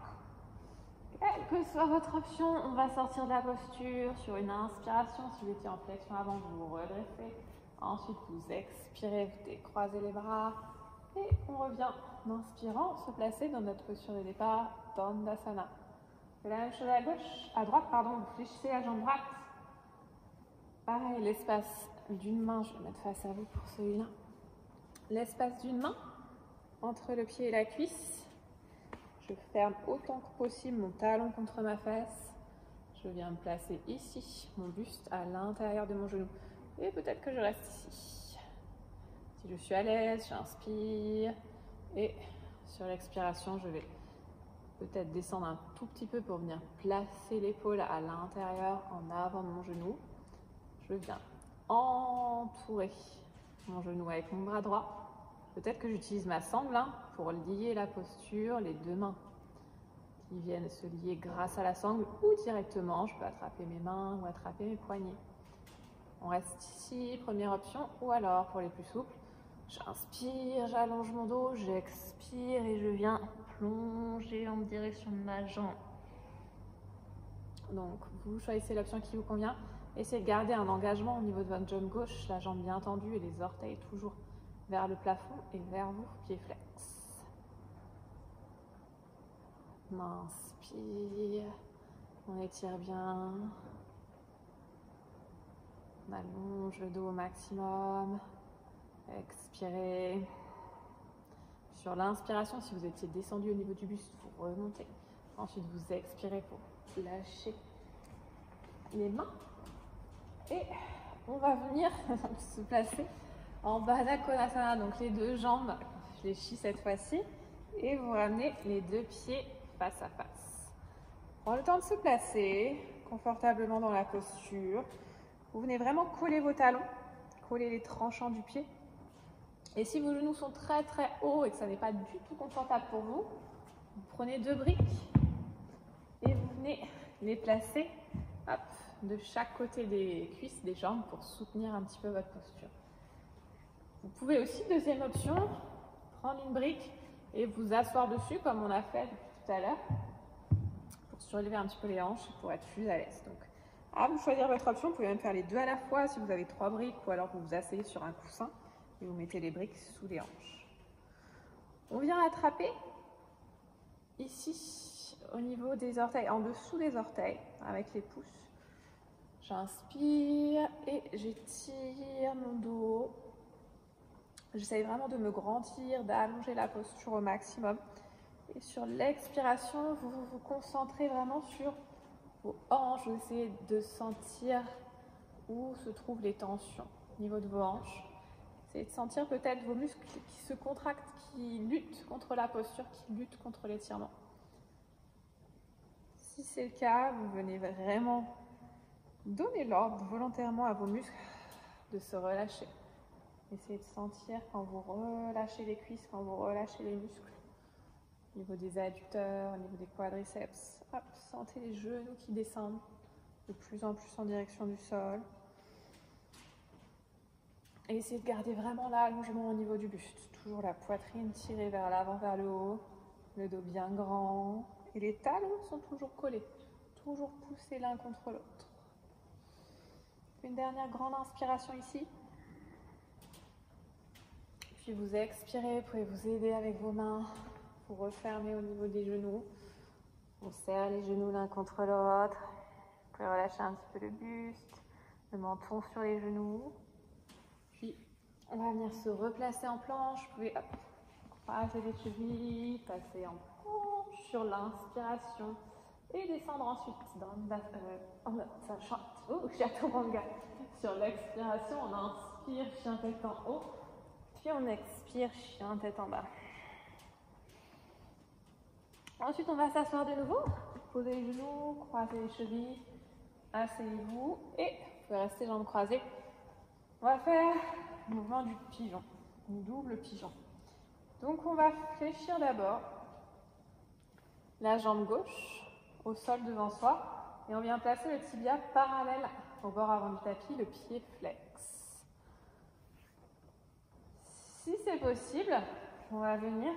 Quelle que soit votre option, on va sortir de la posture sur une inspiration. Si vous étiez en flexion avant, vous vous redressez. Ensuite, vous expirez, vous décroisez les bras. Et on revient en inspirant, se placer dans notre posture de départ, Dandasana. C'est la même chose à droite, vous fléchissez la jambe droite. Pareil, l'espace d'une main, je vais mettre face à vous pour celui-là. L'espace d'une main entre le pied et la cuisse. Je ferme autant que possible mon talon contre ma fesse. Je viens me placer ici, mon buste à l'intérieur de mon genou. Et peut-être que je reste ici. Si je suis à l'aise, j'inspire. Et sur l'expiration, je vais peut-être descendre un tout petit peu pour venir placer l'épaule à l'intérieur, en avant de mon genou. Je viens entourer mon genou avec mon bras droit. Peut-être que j'utilise ma sangle pour lier la posture, les deux mains qui viennent se lier grâce à la sangle ou directement. Je peux attraper mes mains ou attraper mes poignets. On reste ici, première option, ou alors pour les plus souples, j'inspire, j'allonge mon dos, j'expire et je viens plonger en direction de ma jambe. Donc vous choisissez l'option qui vous convient. Essayez de garder un engagement au niveau de votre jambe gauche, la jambe bien tendue et les orteils toujours vers le plafond et vers vous, pieds flex. On inspire, on étire bien, on allonge le dos au maximum, expirez. Sur l'inspiration, si vous étiez descendu au niveau du buste, vous remontez. Ensuite, vous expirez pour lâcher les mains. Et on va venir se placer en Baddha Konasana, donc les deux jambes fléchies cette fois-ci, et vous ramenez les deux pieds face à face. Prends le temps de se placer confortablement dans la posture. Vous venez vraiment coller vos talons, coller les tranchants du pied. Et si vos genoux sont très très hauts et que ça n'est pas du tout confortable pour vous, vous prenez deux briques et vous venez les placer hop, de chaque côté des cuisses, des jambes pour soutenir un petit peu votre posture. Vous pouvez aussi, deuxième option, prendre une brique et vous asseoir dessus comme on a fait tout à l'heure pour surélever un petit peu les hanches pour être plus à l'aise. Donc, à vous choisir votre option, vous pouvez même faire les deux à la fois si vous avez 3 briques ou alors vous vous asseyez sur un coussin et vous mettez les briques sous les hanches. On vient attraper ici au niveau des orteils, en dessous des orteils avec les pouces. J'inspire et j'étire mon dos. J'essaye vraiment de me grandir, d'allonger la posture au maximum. Et sur l'expiration, vous vous concentrez vraiment sur vos hanches. Vous essayez de sentir où se trouvent les tensions au niveau de vos hanches. Essayez de sentir peut-être vos muscles qui se contractent, qui luttent contre la posture, qui luttent contre l'étirement. Si c'est le cas, vous venez vraiment donner l'ordre volontairement à vos muscles de se relâcher. Essayez de sentir quand vous relâchez les cuisses, quand vous relâchez les muscles. Au niveau des adducteurs, au niveau des quadriceps. Hop, sentez les genoux qui descendent de plus en plus en direction du sol. Et essayez de garder vraiment l'allongement au niveau du buste. Toujours la poitrine tirée vers l'avant, vers le haut. Le dos bien grand. Et les talons sont toujours collés. Toujours poussés l'un contre l'autre. Une dernière grande inspiration ici. Puis vous expirez, vous pouvez vous aider avec vos mains. Vous refermez au niveau des genoux. On serre les genoux l'un contre l'autre. Vous pouvez relâcher un petit peu le buste, le menton sur les genoux. Puis on va venir se replacer en planche. Vous pouvez croiser les chevilles, passer en planche sur l'inspiration et descendre ensuite dans chaturanga. Sur l'expiration, on inspire, chien tête en haut. Puis on expire, chien tête en bas. Ensuite, on va s'asseoir de nouveau. Posez les genoux, croisez les chevilles, asseyez-vous et vous pouvez rester jambes croisées. On va faire le mouvement du pigeon, une double pigeon. Donc, on va fléchir d'abord la jambe gauche au sol devant soi et on vient placer le tibia parallèle au bord avant du tapis, le pied flex. Si c'est possible, on va venir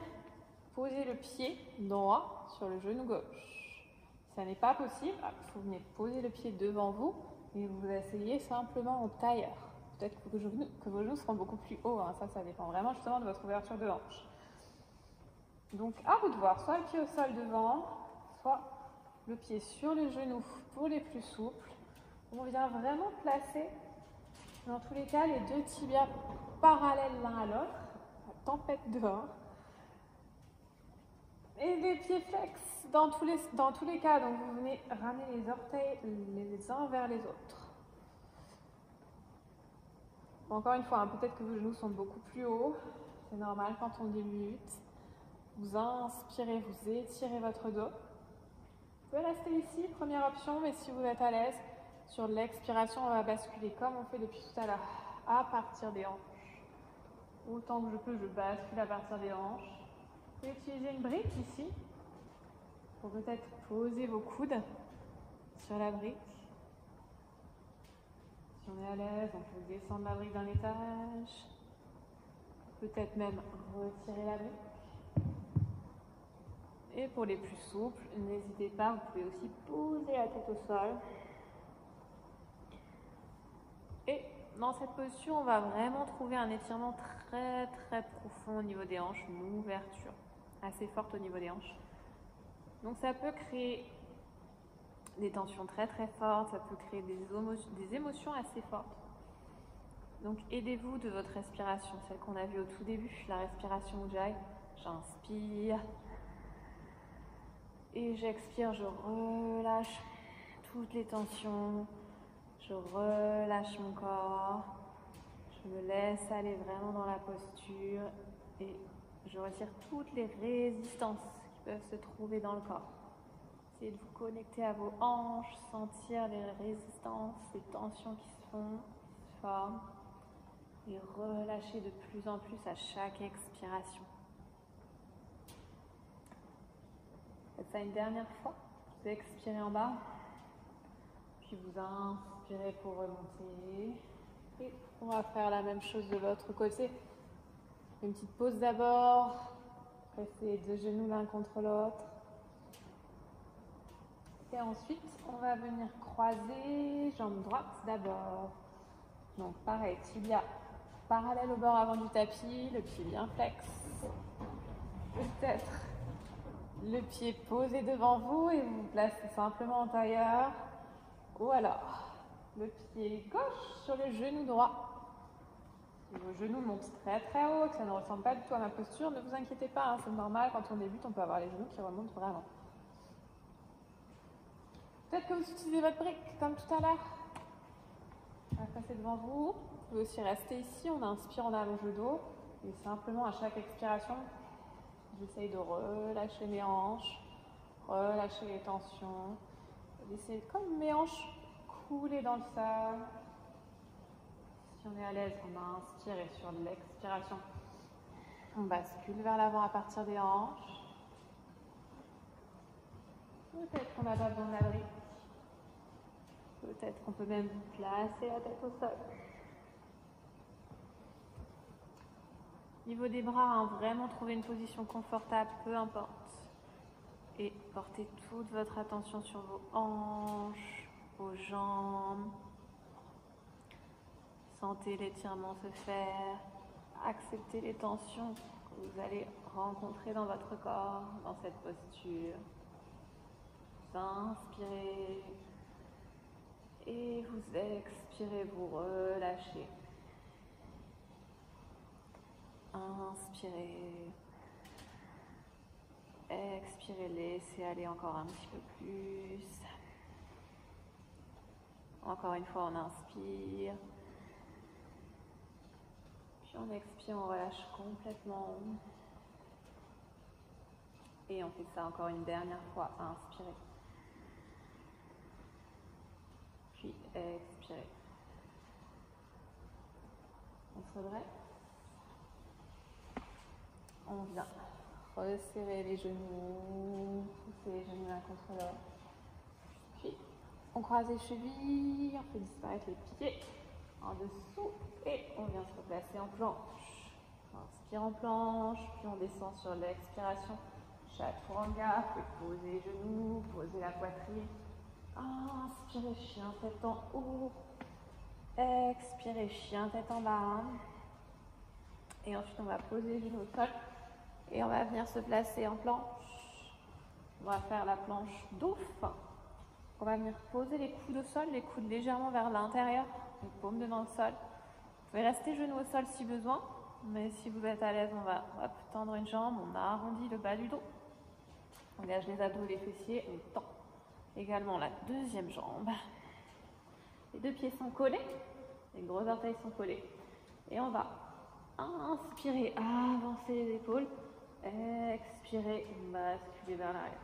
poser le pied droit sur le genou gauche. Si ça n'est pas possible, vous venez poser le pied devant vous et vous asseyez simplement en tailleur. Peut-être que vos genoux seront beaucoup plus hauts, hein. Ça dépend vraiment justement de votre ouverture de hanche. Donc à vous de voir, soit le pied au sol devant, soit le pied sur le genou pour les plus souples. On vient vraiment placer, dans tous les cas, les deux tibias parallèles l'un à l'autre, la tempête dehors. Et les pieds flex dans tous les cas, donc vous venez ramener les orteils les uns vers les autres. Encore une fois, peut-être que vos genoux sont beaucoup plus hauts, c'est normal quand on débute. Vous inspirez, vous étirez votre dos. Vous pouvez rester ici, première option, mais si vous êtes à l'aise, sur l'expiration, on va basculer comme on fait depuis tout à l'heure, à partir des hanches. Autant que je peux, je bascule à partir des hanches. Vous pouvez utiliser une brique ici. pour peut-être poser vos coudes sur la brique. Si on est à l'aise, on peut descendre la brique d'un étage. Peut-être même retirer la brique. Et pour les plus souples, n'hésitez pas, vous pouvez aussi poser la tête au sol. Et dans cette posture, on va vraiment trouver un étirement très très profond au niveau des hanches, une ouverture assez forte au niveau des hanches. Donc ça peut créer des tensions très très fortes, ça peut créer des émotions assez fortes. Donc aidez-vous de votre respiration, celle qu'on a vue au tout début, la respiration Ujjayi. J'inspire et j'expire, je relâche toutes les tensions, je relâche mon corps, je me laisse aller vraiment dans la posture et je retire toutes les résistances qui peuvent se trouver dans le corps. Essayez de vous connecter à vos hanches, sentir les résistances, les tensions qui se font, qui se forment. Et relâchez de plus en plus à chaque expiration. Faites ça une dernière fois. Vous expirez en bas. Puis vous inspirez pour remonter. Et on va faire la même chose de l'autre côté. Une petite pause d'abord. Pressez les deux genoux l'un contre l'autre. Et ensuite, on va venir croiser jambe droite d'abord. Donc pareil, tibia parallèle au bord avant du tapis, le pied bien flex. Peut-être le pied posé devant vous et vous vous placez simplement en tailleur. Ou alors, le pied gauche sur le genou droit. Si vos genoux montent très très haut, que ça ne ressemble pas du tout à ma posture, ne vous inquiétez pas, hein, c'est normal, quand on débute, on peut avoir les genoux qui remontent vraiment. Peut-être que vous utilisez votre brique comme tout à l'heure. On va passer devant vous. Vous pouvez aussi rester ici, on inspire, on allonge le dos. Et simplement à chaque expiration, j'essaye de relâcher mes hanches, relâcher les tensions. Laisser comme mes hanches couler dans le sol. Si on est à l'aise, on inspire et sur l'expiration, on bascule vers l'avant à partir des hanches. Peut-être qu'on n'a pas besoin de la brique. Peut-être qu'on peut même placer la tête au sol. Niveau des bras, hein, vraiment trouver une position confortable, peu importe. Et portez toute votre attention sur vos hanches, vos jambes. Sentez l'étirement se faire. Acceptez les tensions que vous allez rencontrer dans votre corps, dans cette posture. Vous inspirez et vous expirez, vous relâchez. Inspirez, expirez, laissez aller encore un petit peu plus. Encore une fois, on inspire. Puis on expire, on relâche complètement. Et on fait ça encore une dernière fois. Inspirez. Puis expirez. On se redresse. On vient resserrer les genoux, pousser les genoux l'un contre l'autre. Puis on croise les chevilles, on fait disparaître les pieds en dessous et on vient se replacer en planche. On inspire en planche, puis on descend sur l'expiration. Chaturanga, vous pouvez poser les genoux, poser la poitrine. Inspirez, chien, tête en haut. Expirez, chien, tête en bas. Et ensuite, on va poser les genoux au sol. Et on va venir se placer en planche. On va faire la planche d'ouf. On va venir poser les coudes au sol, les coudes légèrement vers l'intérieur, les paumes devant le sol. Vous pouvez rester genoux au sol si besoin. Mais si vous êtes à l'aise, on va tendre une jambe. On arrondit le bas du dos. On engage les abdos et les fessiers. On tend également la deuxième jambe. Les deux pieds sont collés. Les gros orteils sont collés. Et on va inspirer, avancer les épaules. Expirez, basculer vers l'arrière.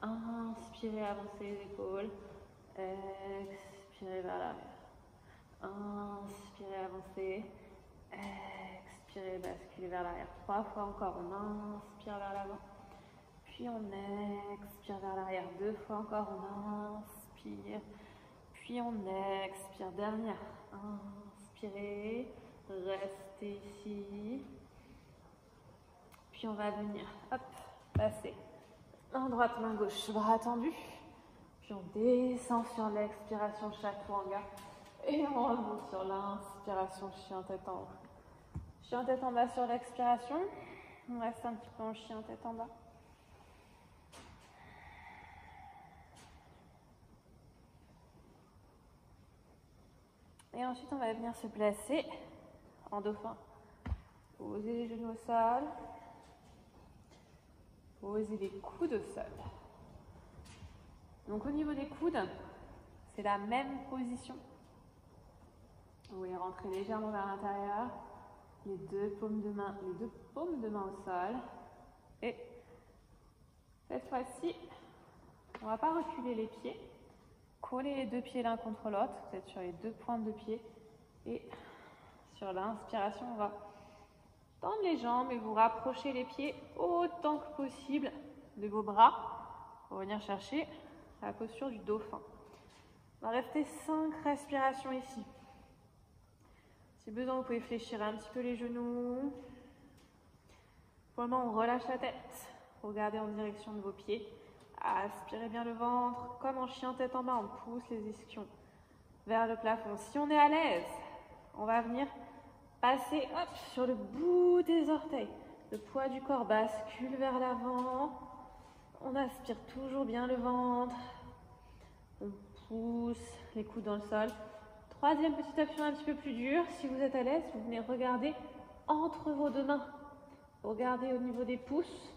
Inspirez, avancer les épaules. Expirez vers l'arrière. Inspirez, avancer. Expirez, basculer vers l'arrière. 3 fois encore. On inspire vers l'avant. Puis on expire vers l'arrière 2 fois encore, on inspire, puis on expire, dernière, inspirez, restez ici, puis on va venir, hop, passer, main droite, main gauche, bras tendus, puis on descend sur l'expiration, chaturanga, et on remonte sur l'inspiration, chien tête en haut. Chien tête en bas sur l'expiration, on reste un petit peu en chien tête en bas. Et ensuite, on va venir se placer en dauphin. Posez les genoux au sol. Posez les coudes au sol. Donc au niveau des coudes, c'est la même position. Vous voulez rentrer légèrement vers l'intérieur. Les deux paumes de main au sol. Et cette fois-ci, on ne va pas reculer les pieds. Collez les deux pieds l'un contre l'autre, vous êtes sur les deux pointes de pied. Et sur l'inspiration, on va tendre les jambes et vous rapprocher les pieds autant que possible de vos bras pour venir chercher la posture du dauphin. On va rester 5 respirations ici. Si besoin, vous pouvez fléchir un petit peu les genoux. Pour le moment, on relâche la tête. Regardez en direction de vos pieds. Aspirez bien le ventre, comme en chien tête en bas, on pousse les ischions vers le plafond. Si on est à l'aise, on va venir passer sur le bout des orteils. Le poids du corps bascule vers l'avant. On aspire toujours bien le ventre. On pousse les coudes dans le sol. Troisième petite option un petit peu plus dure. Si vous êtes à l'aise, vous venez regarder entre vos deux mains. Regardez au niveau des pouces.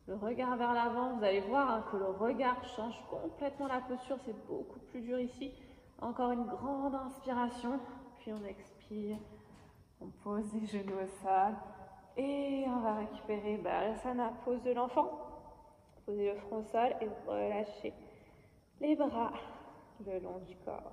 Le regard vers l'avant, vous allez voir que le regard change complètement la posture, c'est beaucoup plus dur ici. Encore une grande inspiration, puis on expire, on pose les genoux au sol et on va récupérer Balasana, pose de l'enfant. Posez le front au sol et relâchez les bras le long du corps.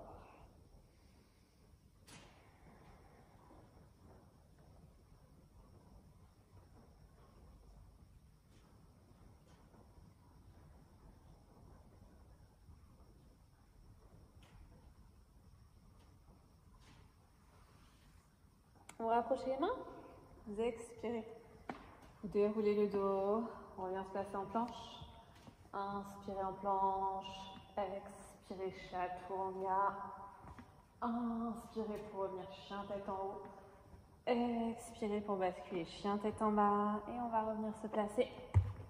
Vous rapprochez les mains, vous expirez. Vous déroulez le dos, on vient se placer en planche. Inspirez en planche, expirez chaturanga. Inspirez pour revenir chien tête en haut. Expirez pour basculer chien tête en bas. Et on va revenir se placer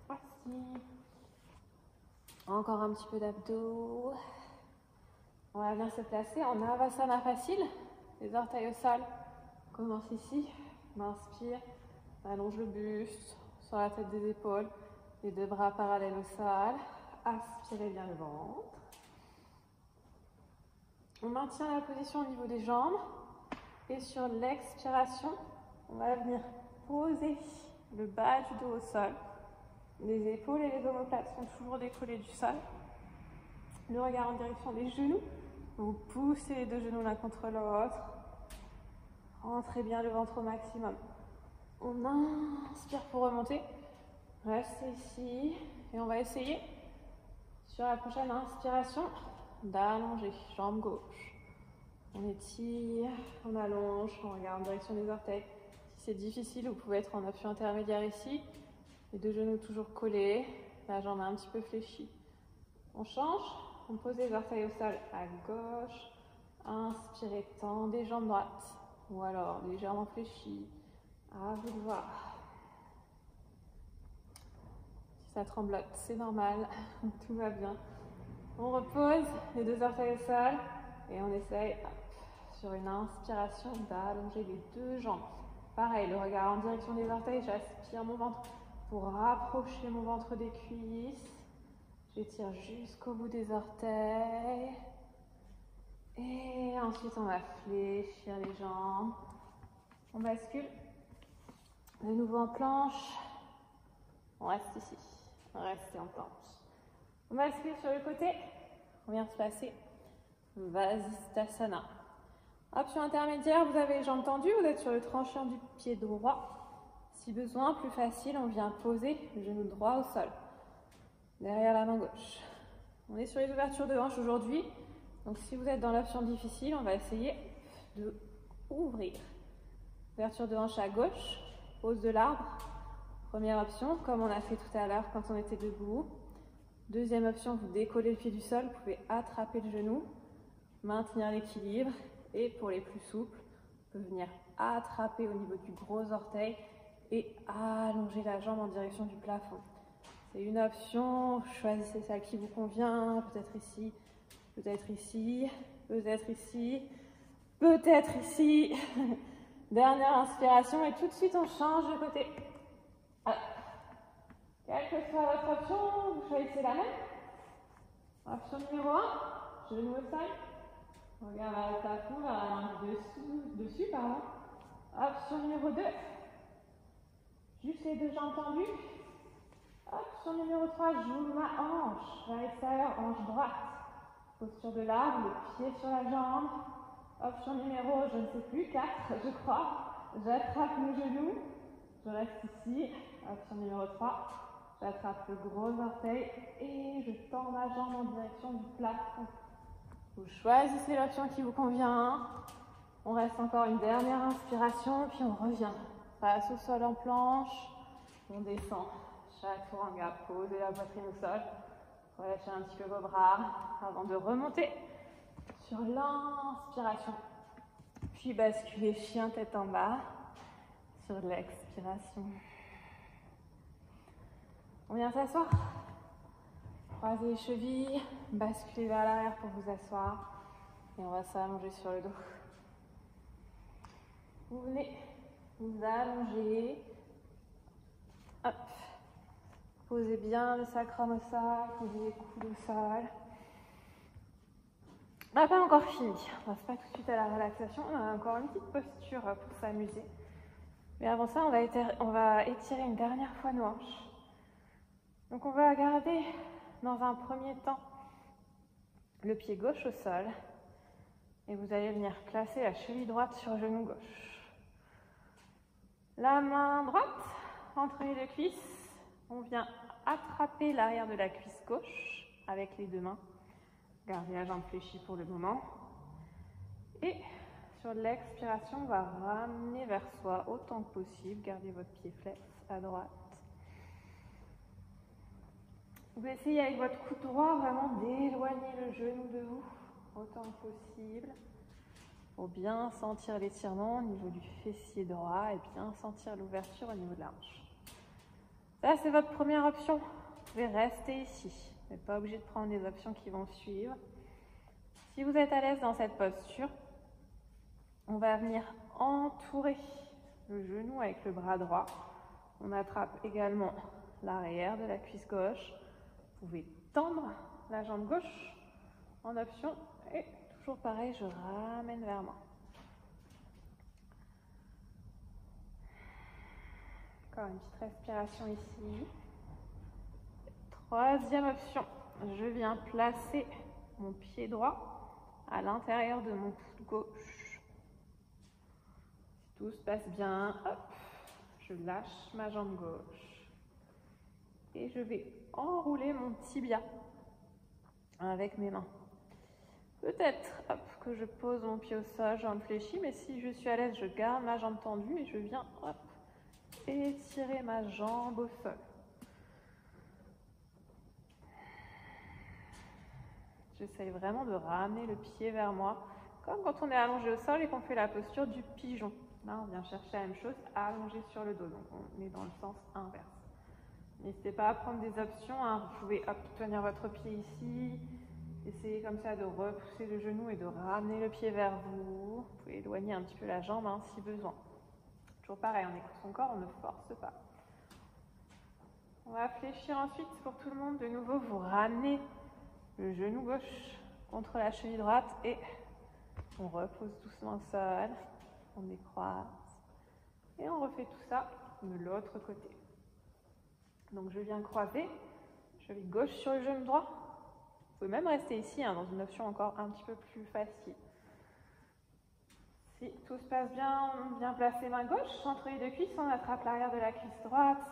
assis. Encore un petit peu d'abdos. On va venir se placer en Avasana facile. Les orteils au sol. On commence ici. On inspire. On allonge le buste sur la tête des épaules. Les deux bras parallèles au sol. Aspirez bien le ventre. On maintient la position au niveau des jambes. Et sur l'expiration, on va venir poser le bas du dos au sol. Les épaules et les omoplates sont toujours décollées du sol. Le regard en direction des genoux. Vous poussez les deux genoux l'un contre l'autre. Rentrez bien le ventre au maximum. On inspire pour remonter. Restez ici. Et on va essayer, sur la prochaine inspiration, d'allonger. Jambe gauche. On étire, on allonge, on regarde en direction des orteils. Si c'est difficile, vous pouvez être en option intermédiaire ici. Les deux genoux toujours collés, la jambe un petit peu fléchie. On change, on pose les orteils au sol à gauche. Inspirez, tendez jambes droites. Ou alors légèrement fléchie. À vous de voir. Si ça tremblote, c'est normal. Tout va bien. On repose les deux orteils au sol et on essaye sur une inspiration d'allonger les deux jambes. Pareil, le regard en direction des orteils, j'aspire mon ventre pour rapprocher mon ventre des cuisses. J'étire jusqu'au bout des orteils. Et ensuite, on va fléchir les jambes. On bascule. De nouveau en planche. On reste ici. On reste en planche. On bascule sur le côté. On vient se placer. Vasisthasana. Option intermédiaire, vous avez les jambes tendues, vous êtes sur le tranchant du pied droit. Si besoin, plus facile, on vient poser le genou droit au sol. derrière la main gauche. On est sur les ouvertures de hanches aujourd'hui. Donc si vous êtes dans l'option difficile, on va essayer de ouvrir. Ouverture de hanche à gauche, pose de l'arbre. Première option, comme on a fait tout à l'heure quand on était debout. Deuxième option, vous décollez le pied du sol, vous pouvez attraper le genou, maintenir l'équilibre. Et pour les plus souples, on peut venir attraper au niveau du gros orteil et allonger la jambe en direction du plafond. C'est une option, choisissez celle qui vous convient, peut-être ici, peut-être ici, peut-être ici, peut-être ici. Dernière inspiration et tout de suite on change de côté. Quelle que soit votre option, vous choisissez la même. Option numéro 1, genou au sol. Regarde vers le plafond, vers la main dessus, pardon. Option numéro 2, juste les deux jambes tendues. Option numéro 3, j'ouvre ma hanche vers l'extérieur, hanche droite. Posture de l'arbre, le pied sur la jambe. Option numéro, je ne sais plus, 4, je crois. J'attrape le genou, je reste ici. Option numéro 3, j'attrape le gros orteil et je tends ma jambe en direction du plafond. Vous choisissez l'option qui vous convient. On reste encore une dernière inspiration, puis on revient. Face au sol en planche, on descend. Chaturanga, posez la poitrine au sol. Relâchez un petit peu vos bras avant de remonter sur l'inspiration. Puis basculez chien tête en bas sur l'expiration. On vient s'asseoir. Croisez les chevilles, basculez vers l'arrière pour vous asseoir. Et on va s'allonger sur le dos. Vous venez vous allonger. Hop. Posez bien le sacrum au sol, posez les coudes au sol. On n'a pas encore fini. On passe pas tout de suite à la relaxation. On a encore une petite posture pour s'amuser. Mais avant ça, on va étirer une dernière fois nos hanches. Donc on va garder dans un premier temps le pied gauche au sol. Et vous allez venir placer la cheville droite sur le genou gauche. La main droite entre les deux cuisses. On vient attraper l'arrière de la cuisse gauche avec les deux mains. Gardez la jambe fléchie pour le moment. Et sur l'expiration, on va ramener vers soi autant que possible. Gardez votre pied flex à droite. Vous essayez avec votre coude droit vraiment d'éloigner le genou de vous autant que possible. Pour bien sentir l'étirement au niveau du fessier droit et bien sentir l'ouverture au niveau de la hanche. Ça, c'est votre première option. Vous pouvez rester ici. Vous n'êtes pas obligé de prendre les options qui vont suivre. Si vous êtes à l'aise dans cette posture, on va venir entourer le genou avec le bras droit. On attrape également l'arrière de la cuisse gauche. Vous pouvez tendre la jambe gauche en option. Et toujours pareil, je ramène vers moi. Encore une petite respiration ici. Troisième option, je viens placer mon pied droit à l'intérieur de mon coude gauche. Si tout se passe bien, hop, je lâche ma jambe gauche. Et je vais enrouler mon tibia avec mes mains. Peut-être que je pose mon pied au sol, jambe fléchie, mais si je suis à l'aise, je garde ma jambe tendue et je viens étirer ma jambe au sol. J'essaye vraiment de ramener le pied vers moi, comme quand on est allongé au sol et qu'on fait la posture du pigeon. Là, on vient chercher la même chose, allongé sur le dos, donc on est dans le sens inverse. N'hésitez pas à prendre des options, hein. Vous pouvez tenir votre pied ici, essayez comme ça de repousser le genou et de ramener le pied vers vous. Vous pouvez éloigner un petit peu la jambe si besoin. Toujours pareil, on écoute son corps, on ne force pas. On va fléchir ensuite pour tout le monde. De nouveau, vous ramenez le genou gauche contre la cheville droite et on repose doucement au sol. On décroise et on refait tout ça de l'autre côté. Donc je viens croiser, cheville gauche sur le genou droit. Vous pouvez même rester ici dans une option encore un petit peu plus facile. Si tout se passe bien, on vient placer main gauche entre les deux cuisses, on attrape l'arrière de la cuisse droite,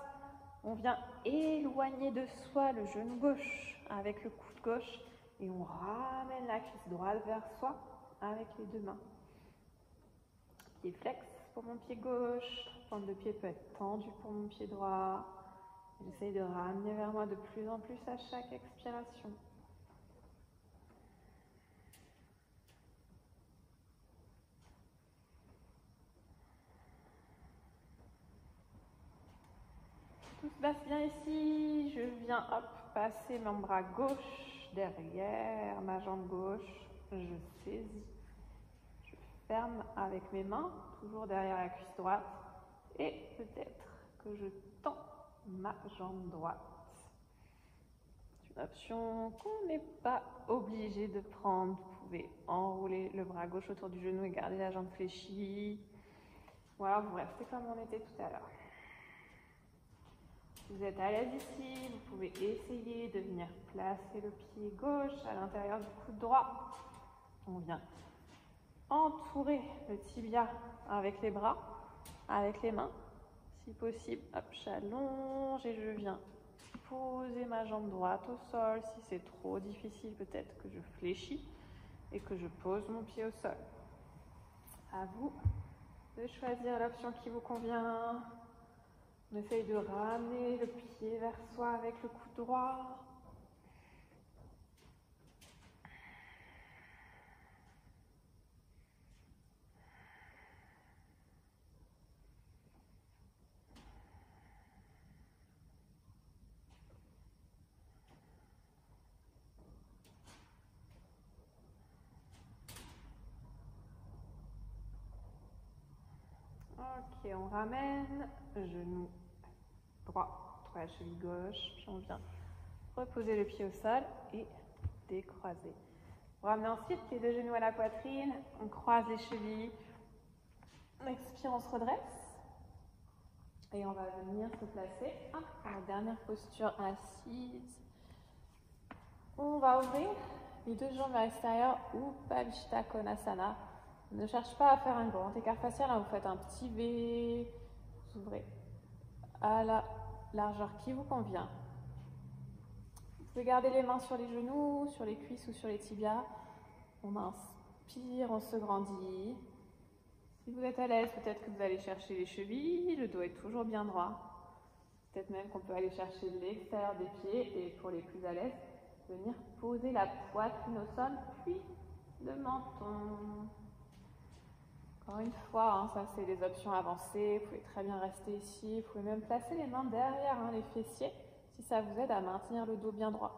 On vient éloigner de soi le genou gauche avec le coude gauche et on ramène la cuisse droite vers soi avec les deux mains. Pied flex pour mon pied gauche, pointe de pied peut être tendue pour mon pied droit. J'essaye de ramener vers moi de plus en plus à chaque expiration. Tout se passe bien ici. Je viens passer mon bras gauche derrière ma jambe gauche. Je saisis. Je ferme avec mes mains, toujours derrière la cuisse droite. Et peut-être que je tends ma jambe droite. C'est une option qu'on n'est pas obligé de prendre. Vous pouvez enrouler le bras gauche autour du genou et garder la jambe fléchie. Ou alors vous restez comme on était tout à l'heure. Si vous êtes à l'aise ici, vous pouvez essayer de venir placer le pied gauche à l'intérieur du coude droit. On vient entourer le tibia avec les bras, avec les mains. Si possible, hop, j'allonge et je viens poser ma jambe droite au sol. Si c'est trop difficile, peut-être que je fléchis et que je pose mon pied au sol. À vous de choisir l'option qui vous convient. On essaye de ramener le pied vers soi avec le coude droit. Ok, on ramène, genou droit entre la cheville gauche, puis on vient reposer le pied au sol et décroiser. On ramène ensuite les deux genoux à la poitrine, on croise les chevilles, on expire, on se redresse et on va venir se placer dans la dernière posture assise. On va ouvrir les deux jambes vers l'extérieur ou Upavishta Konasana. Ne cherche pas à faire un grand écart facial, hein. Vous faites un petit V, vous ouvrez à la largeur qui vous convient. Vous pouvez garder les mains sur les genoux, sur les cuisses ou sur les tibias. On inspire, on se grandit. Si vous êtes à l'aise, peut-être que vous allez chercher les chevilles, le dos est toujours bien droit. Peut-être même qu'on peut aller chercher l'extérieur des pieds et pour les plus à l'aise, venir poser la poitrine au sol, puis le menton. Encore une fois, hein, ça c'est les options avancées, vous pouvez très bien rester ici, vous pouvez même placer les mains derrière les fessiers si ça vous aide à maintenir le dos bien droit.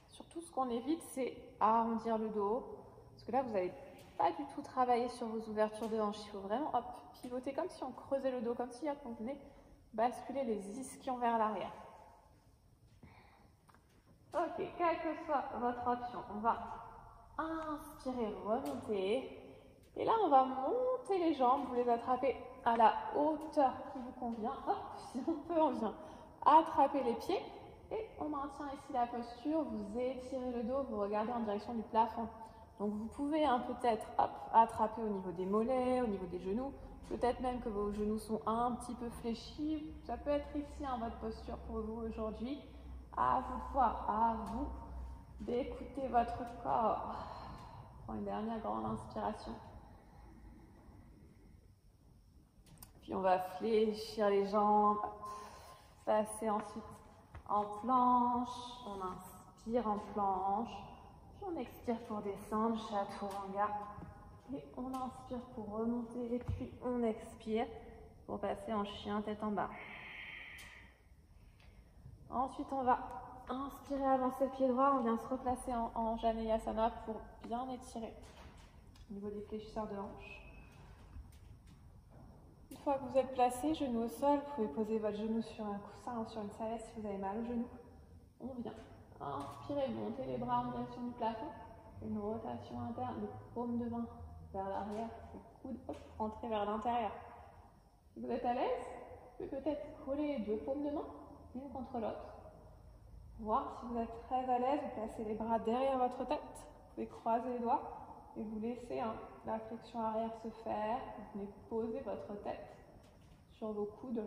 Surtout ce qu'on évite, c'est arrondir le dos, parce que là vous n'allez pas du tout travailler sur vos ouvertures de hanches. Il faut vraiment pivoter comme si on creusait le dos, comme si on venait basculer les ischions vers l'arrière. Ok, quelle que soit votre option, on va inspirer, remonter. Et là, on va monter les jambes, vous les attrapez à la hauteur qui vous convient. Hop, si on peut, on vient attraper les pieds et on maintient ici la posture. Vous étirez le dos, vous regardez en direction du plafond. Donc vous pouvez peut-être attraper au niveau des mollets, au niveau des genoux. Peut-être même que vos genoux sont un petit peu fléchis. Ça peut être ici votre posture pour vous aujourd'hui. À vous de voir, à vous d'écouter votre corps. Prends une dernière grande inspiration. Puis on va fléchir les jambes, passer ensuite en planche, on inspire en planche, puis on expire pour descendre, chaturanga, et on inspire pour remonter, et puis on expire pour passer en chien tête en bas. Ensuite on va inspirer, avancer le pied droit, on vient se replacer en Janeyasana pour bien étirer au niveau des fléchisseurs de hanches. Une fois que vous êtes placé, genou au sol, vous pouvez poser votre genou sur un coussin ou sur une salaise si vous avez mal au genou. On vient inspirer, monter les bras en direction du plafond. Une rotation interne, le paume de main vers l'arrière, le coude rentrer vers l'intérieur. Si vous êtes à l'aise, vous pouvez peut-être coller les deux paumes de main, l'une contre l'autre. Voir si vous êtes très à l'aise, vous placez les bras derrière votre tête. Vous pouvez croiser les doigts et vous laissez la flexion arrière se faire. Vous venez poser votre tête sur vos coudes,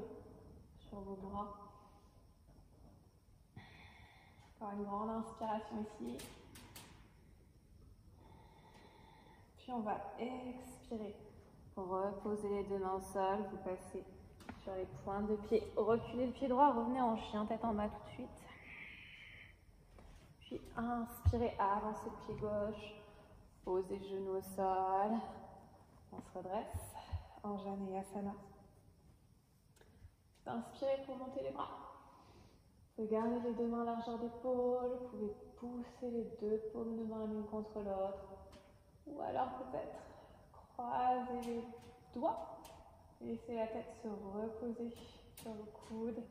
sur vos bras. Encore une grande inspiration ici. Puis on va expirer. Reposez les deux mains au sol, vous passez sur les pointes de pied. Reculez le pied droit, revenez en chien, tête en bas tout de suite. Puis inspirez, avancez le pied gauche. Posez le genou au sol. On se redresse. Anjaneyasana. Inspirez pour monter les bras. Vous pouvez garder les deux mains largeur d'épaule. Vous pouvez pousser les deux paumes de main l'une contre l'autre. Ou alors peut-être croiser les doigts. Laissez la tête se reposer sur vos coudes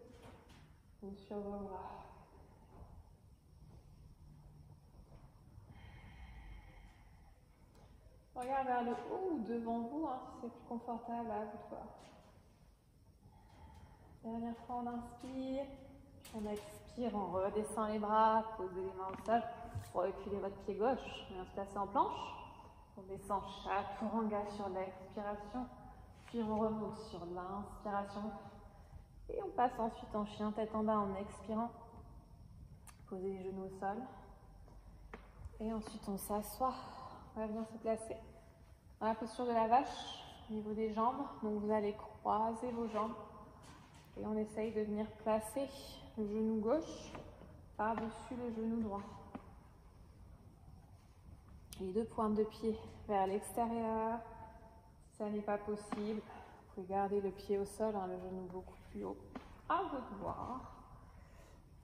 ou sur vos bras. Regardez vers le haut ou devant vous, hein, si c'est plus confortable à vous de voir. Dernière fois, on inspire, puis on expire, on redescend les bras, posez les mains au sol, reculez votre pied gauche, on vient se placer en planche. On descend chaturanga sur l'expiration, puis on remonte sur l'inspiration. Et on passe ensuite en chien tête en bas en expirant. Posez les genoux au sol. Et ensuite on s'assoit. On va venir se placer dans la posture de la vache, au niveau des jambes. Donc vous allez croiser vos jambes. Et on essaye de venir placer le genou gauche par-dessus le genou droit. Les deux pointes de pied vers l'extérieur. Si ça n'est pas possible, vous pouvez garder le pied au sol, hein, le genou beaucoup plus haut. À vous de voir.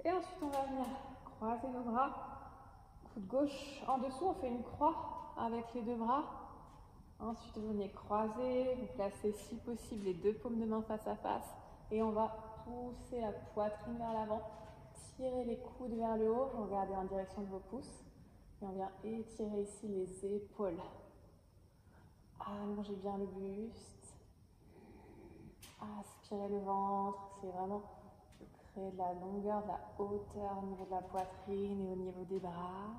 Et ensuite, on va venir croiser nos bras. Coude gauche en dessous, on fait une croix avec les deux bras. Ensuite, vous venez croiser, vous placez si possible les deux paumes de main face à face. Et on va pousser la poitrine vers l'avant. Tirer les coudes vers le haut, vous regardez en direction de vos pouces. Et on vient étirer ici les épaules. Allongez bien le buste. Aspirez le ventre. C'est vraiment de créer de la longueur, de la hauteur au niveau de la poitrine et au niveau des bras.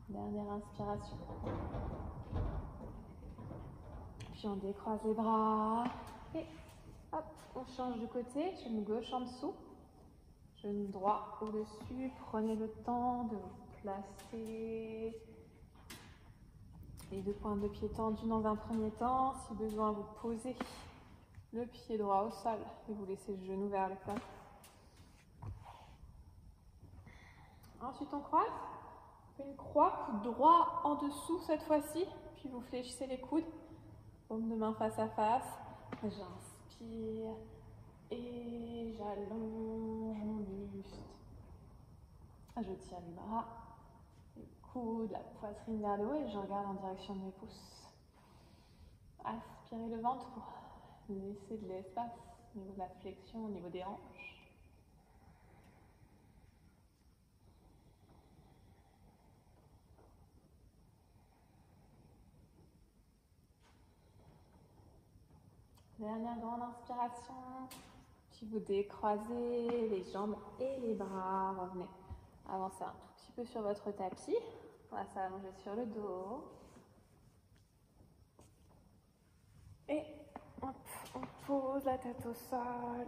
Dernière inspiration. Puis on décroise les bras. Et hop, on change de côté. Genou gauche en dessous. Genou droit au-dessus, prenez le temps de vous placer. Les deux pointes de pied tendues dans un premier temps. Si besoin, vous posez le pied droit au sol et vous laissez le genou vers le plafond. Ensuite, on croise. On fait une croix, coude droit en dessous cette fois-ci. Puis vous fléchissez les coudes. Paume de main face à face. J'inspire. Et j'allonge mon buste. Je tire les bras, les coudes, la poitrine vers le haut et je regarde en direction de mes pouces. Aspirez le ventre pour laisser de l'espace au niveau de la flexion, au niveau des hanches. Dernière grande inspiration. Puis vous décroisez les jambes et les bras. Revenez avancer un tout petit peu sur votre tapis. On va s'allonger sur le dos. Et hop, on pose la tête au sol.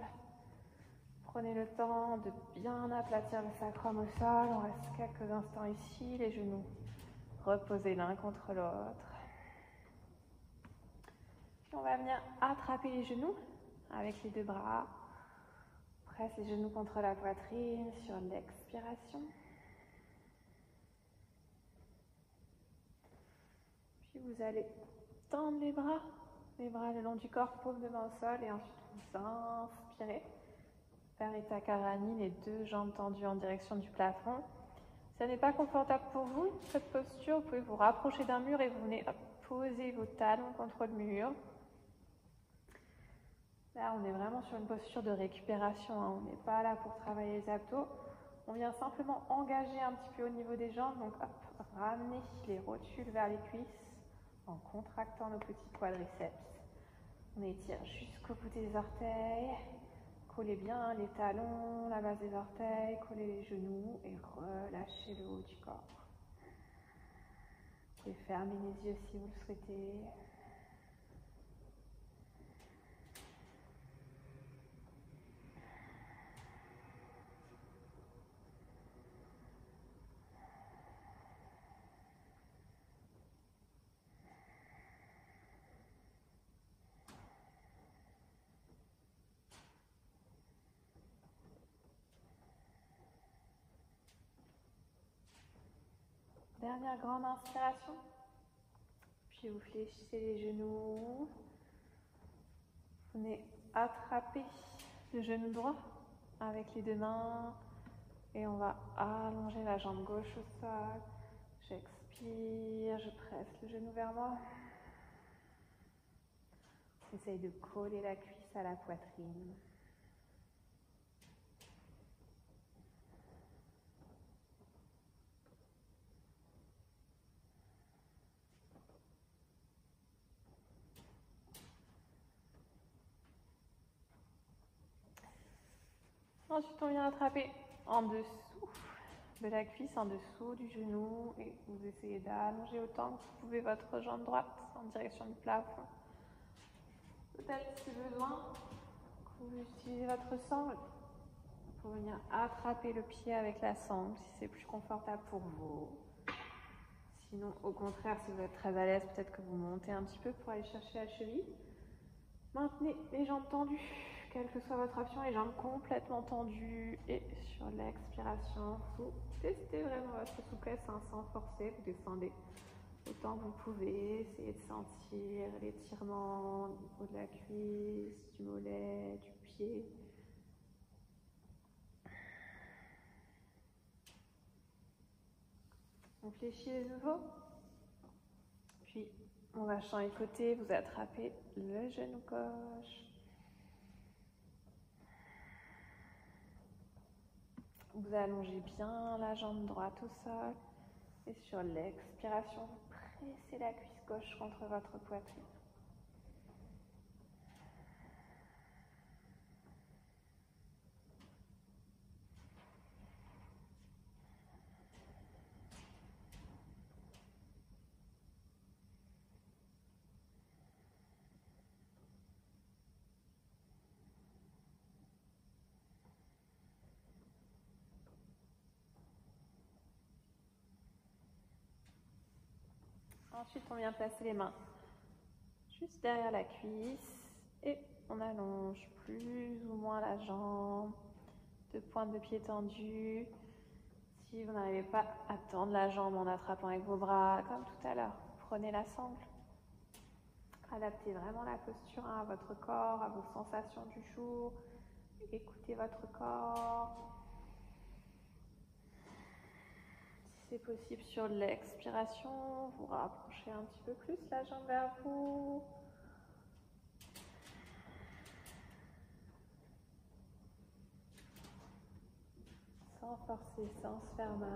Prenez le temps de bien aplatir le sacrum au sol. On reste quelques instants ici. Les genoux reposés l'un contre l'autre. Puis on va venir attraper les genoux avec les deux bras. Presse les genoux contre la poitrine sur l'expiration. Puis vous allez tendre les bras le long du corps, paume de main au sol et ensuite vous inspirez. Parita Karani, les deux jambes tendues en direction du plafond. Si ça n'est pas confortable pour vous, cette posture, vous pouvez vous rapprocher d'un mur et vous venez poser vos talons contre le mur. Là, on est vraiment sur une posture de récupération, hein. On n'est pas là pour travailler les abdos. On vient simplement engager un petit peu au niveau des jambes. Donc, hop, ramenez les rotules vers les cuisses en contractant nos petits quadriceps. On étire jusqu'au bout des orteils. Collez bien les talons, la base des orteils, collez les genoux et relâchez le haut du corps. Vous pouvez fermer les yeux si vous le souhaitez. Dernière grande inspiration. Puis vous fléchissez les genoux. Vous venez attraper le genou droit avec les deux mains. Et on va allonger la jambe gauche au sol. J'expire, je presse le genou vers moi. J'essaye de coller la cuisse à la poitrine. Ensuite, on vient attraper en dessous de la cuisse, en dessous du genou, et vous essayez d'allonger autant que vous pouvez votre jambe droite en direction du plafond. Peut-être si besoin, vous utilisez votre sangle pour venir attraper le pied avec la sangle si c'est plus confortable pour vous. Sinon, au contraire, si vous êtes très à l'aise, peut-être que vous montez un petit peu pour aller chercher la cheville. Maintenez les jambes tendues, quelle que soit votre option, les jambes complètement tendues. Et sur l'expiration, vous testez vraiment votre souplesse sans forcer. Vous descendez autant que vous pouvez. Essayez de sentir l'étirement au niveau de la cuisse, du mollet, du pied. On fléchit de nouveau. Puis, on va changer de côté. Vous attrapez le genou gauche. Vous allongez bien la jambe droite au sol. Et sur l'expiration, vous pressez la cuisse gauche contre votre poitrine. Ensuite, on vient placer les mains juste derrière la cuisse et on allonge plus ou moins la jambe, deux pointes de pied tendues. Si vous n'arrivez pas à tendre la jambe en attrapant avec vos bras, comme tout à l'heure, prenez la sangle. Adaptez vraiment la posture à votre corps, à vos sensations du jour. Écoutez votre corps. Si c'est possible, sur l'expiration, vous rapprochez un petit peu plus la jambe vers vous. Sans forcer, sans se faire mal.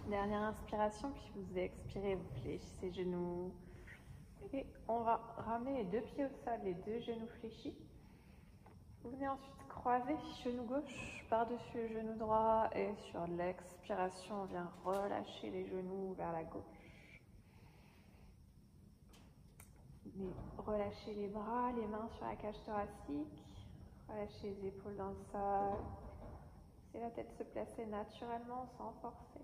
Dernière inspiration, puis vous expirez, vous fléchissez les genoux. Et on va ramener les deux pieds au sol, les deux genoux fléchis. Vous venez ensuite croiser genou gauche par-dessus le genou droit et sur l'expiration, on vient relâcher les genoux vers la gauche. Relâchez les bras, les mains sur la cage thoracique. Relâchez les épaules dans le sol. Laissez la tête se placer naturellement sans forcer.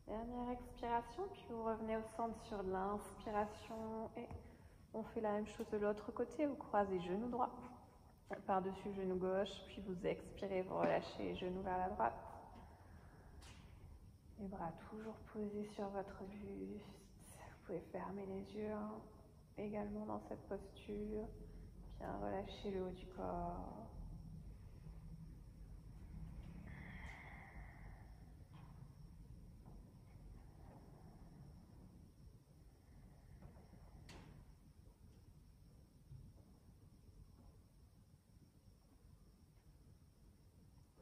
Dernière expiration, puis vous revenez au centre sur l'inspiration et on fait la même chose de l'autre côté. Vous croisez genou droit par-dessus genou gauche, puis vous expirez, vous relâchez les genoux vers la droite. Les bras toujours posés sur votre buste. Vous pouvez fermer les yeux également dans cette posture. Bien relâcher le haut du corps.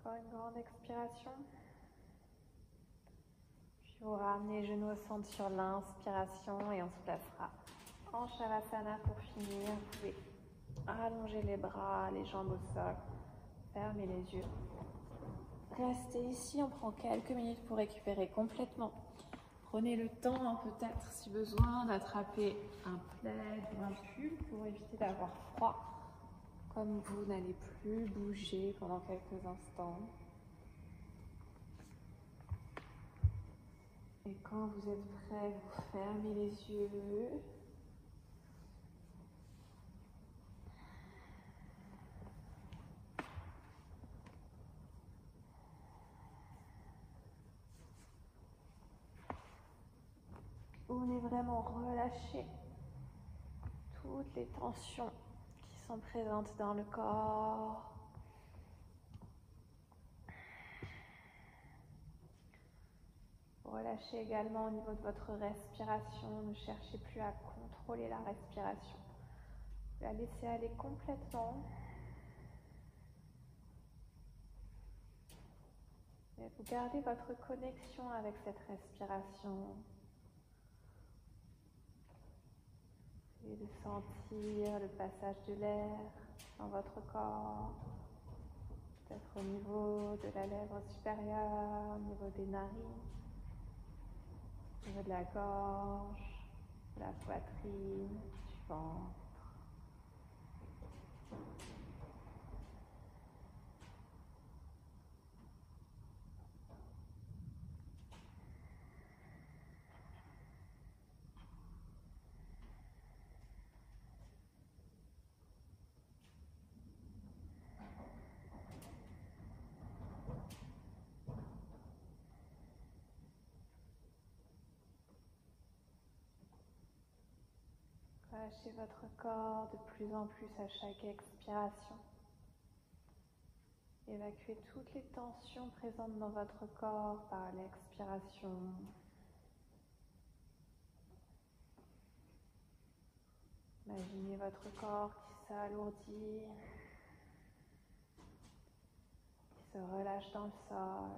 Encore une grande expiration. Puis vous ramenez les genoux au centre sur l'inspiration et on se placera en Shavasana pour finir. Vous pouvez allonger les bras, les jambes au sol, fermez les yeux. Restez ici, on prend quelques minutes pour récupérer complètement. Prenez le temps, peut-être si besoin, d'attraper un plaid ou un pull pour éviter d'avoir froid, comme vous n'allez plus bouger pendant quelques instants. Et quand vous êtes prêt, vous fermez les yeux. Vous venez vraiment relâcher toutes les tensions qui sont présentes dans le corps. Relâchez également au niveau de votre respiration. Ne cherchez plus à contrôler la respiration. La laissez aller complètement. Et vous gardez votre connexion avec cette respiration. Et de sentir le passage de l'air dans votre corps. Peut-être au niveau de la lèvre supérieure, au niveau des narines. Au niveau de la gorge, de la poitrine, du ventre. Relâchez votre corps de plus en plus à chaque expiration. Évacuez toutes les tensions présentes dans votre corps par l'expiration. Imaginez votre corps qui s'alourdit, qui se relâche dans le sol.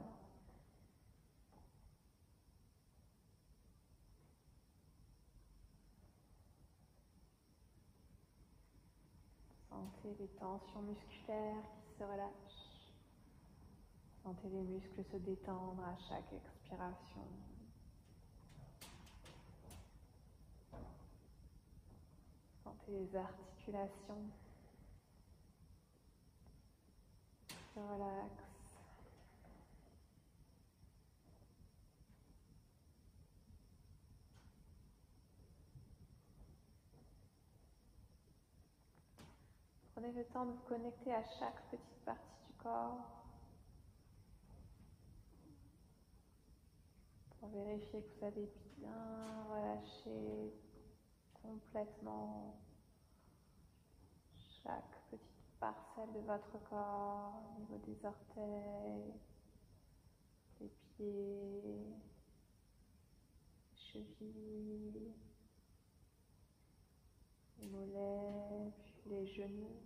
Sentez les tensions musculaires qui se relâchent. Sentez les muscles se détendre à chaque expiration. Sentez les articulations qui se relaxent. Prenez le temps de vous connecter à chaque petite partie du corps pour vérifier que vous avez bien relâché complètement chaque petite parcelle de votre corps, au niveau des orteils, des pieds, des chevilles, les mollets, puis les genoux,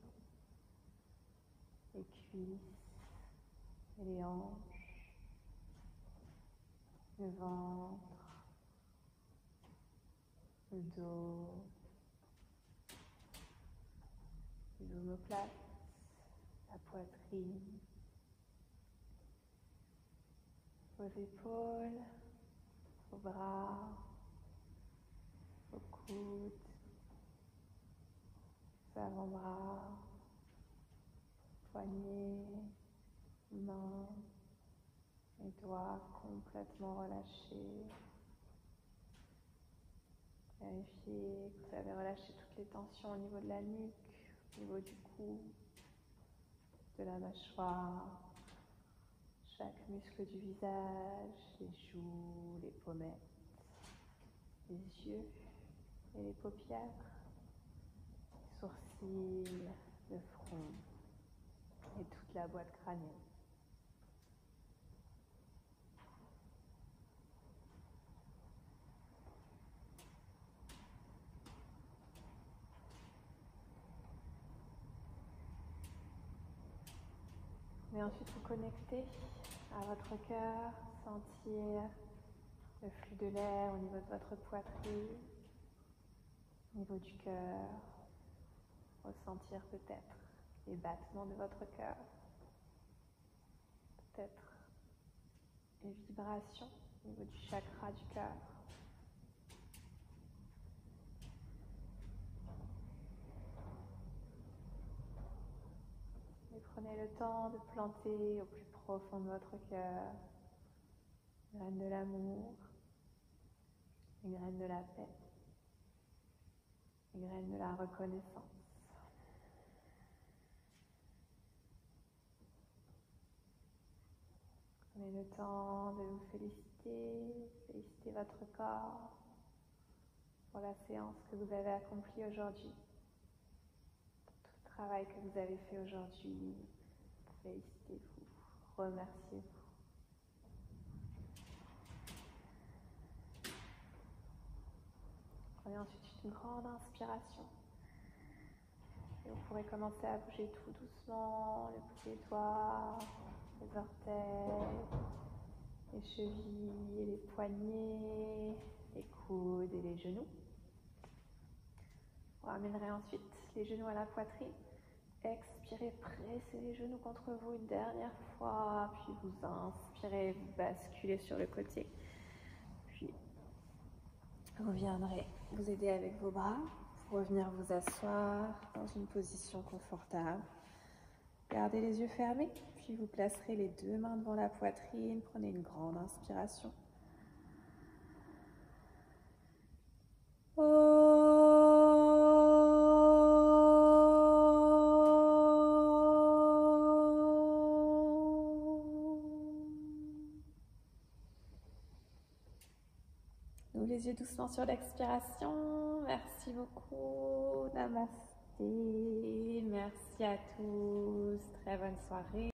les cuisses et les hanches, le ventre, le dos, les omoplates, la poitrine, vos épaules, vos bras, vos coudes, vos avant-bras, poignets, mains et doigts complètement relâchés. Vérifiez que vous avez relâché toutes les tensions au niveau de la nuque, au niveau du cou, de la mâchoire, chaque muscle du visage, les joues, les pommettes, les yeux et les paupières, les sourcils, le front et toute la boîte crânienne. Et ensuite vous connectez à votre cœur, sentir le flux de l'air au niveau de votre poitrine, au niveau du cœur, ressentir peut-être les battements de votre cœur, peut-être les vibrations au niveau du chakra du cœur. Prenez le temps de planter au plus profond de votre cœur les graines de l'amour, les graines de la paix, les graines de la reconnaissance. Prenez le temps de vous féliciter votre corps pour la séance que vous avez accomplie aujourd'hui, pour tout le travail que vous avez fait aujourd'hui. Félicitez-vous, remerciez-vous. Prenez ensuite une grande inspiration. Et vous pourrez commencer à bouger tout doucement, le bout des doigts, les orteils, les chevilles et les poignets, les coudes et les genoux. Vous ramènerez ensuite les genoux à la poitrine. Expirez, pressez les genoux contre vous une dernière fois, puis vous inspirez, vous basculez sur le côté. Puis vous viendrez vous aider avec vos bras pour revenir vous asseoir dans une position confortable. Gardez les yeux fermés, puis vous placerez les deux mains devant la poitrine. Prenez une grande inspiration. Ouvrez les yeux doucement sur l'expiration. Merci beaucoup. Namasté. Merci à tous. Très bonne soirée.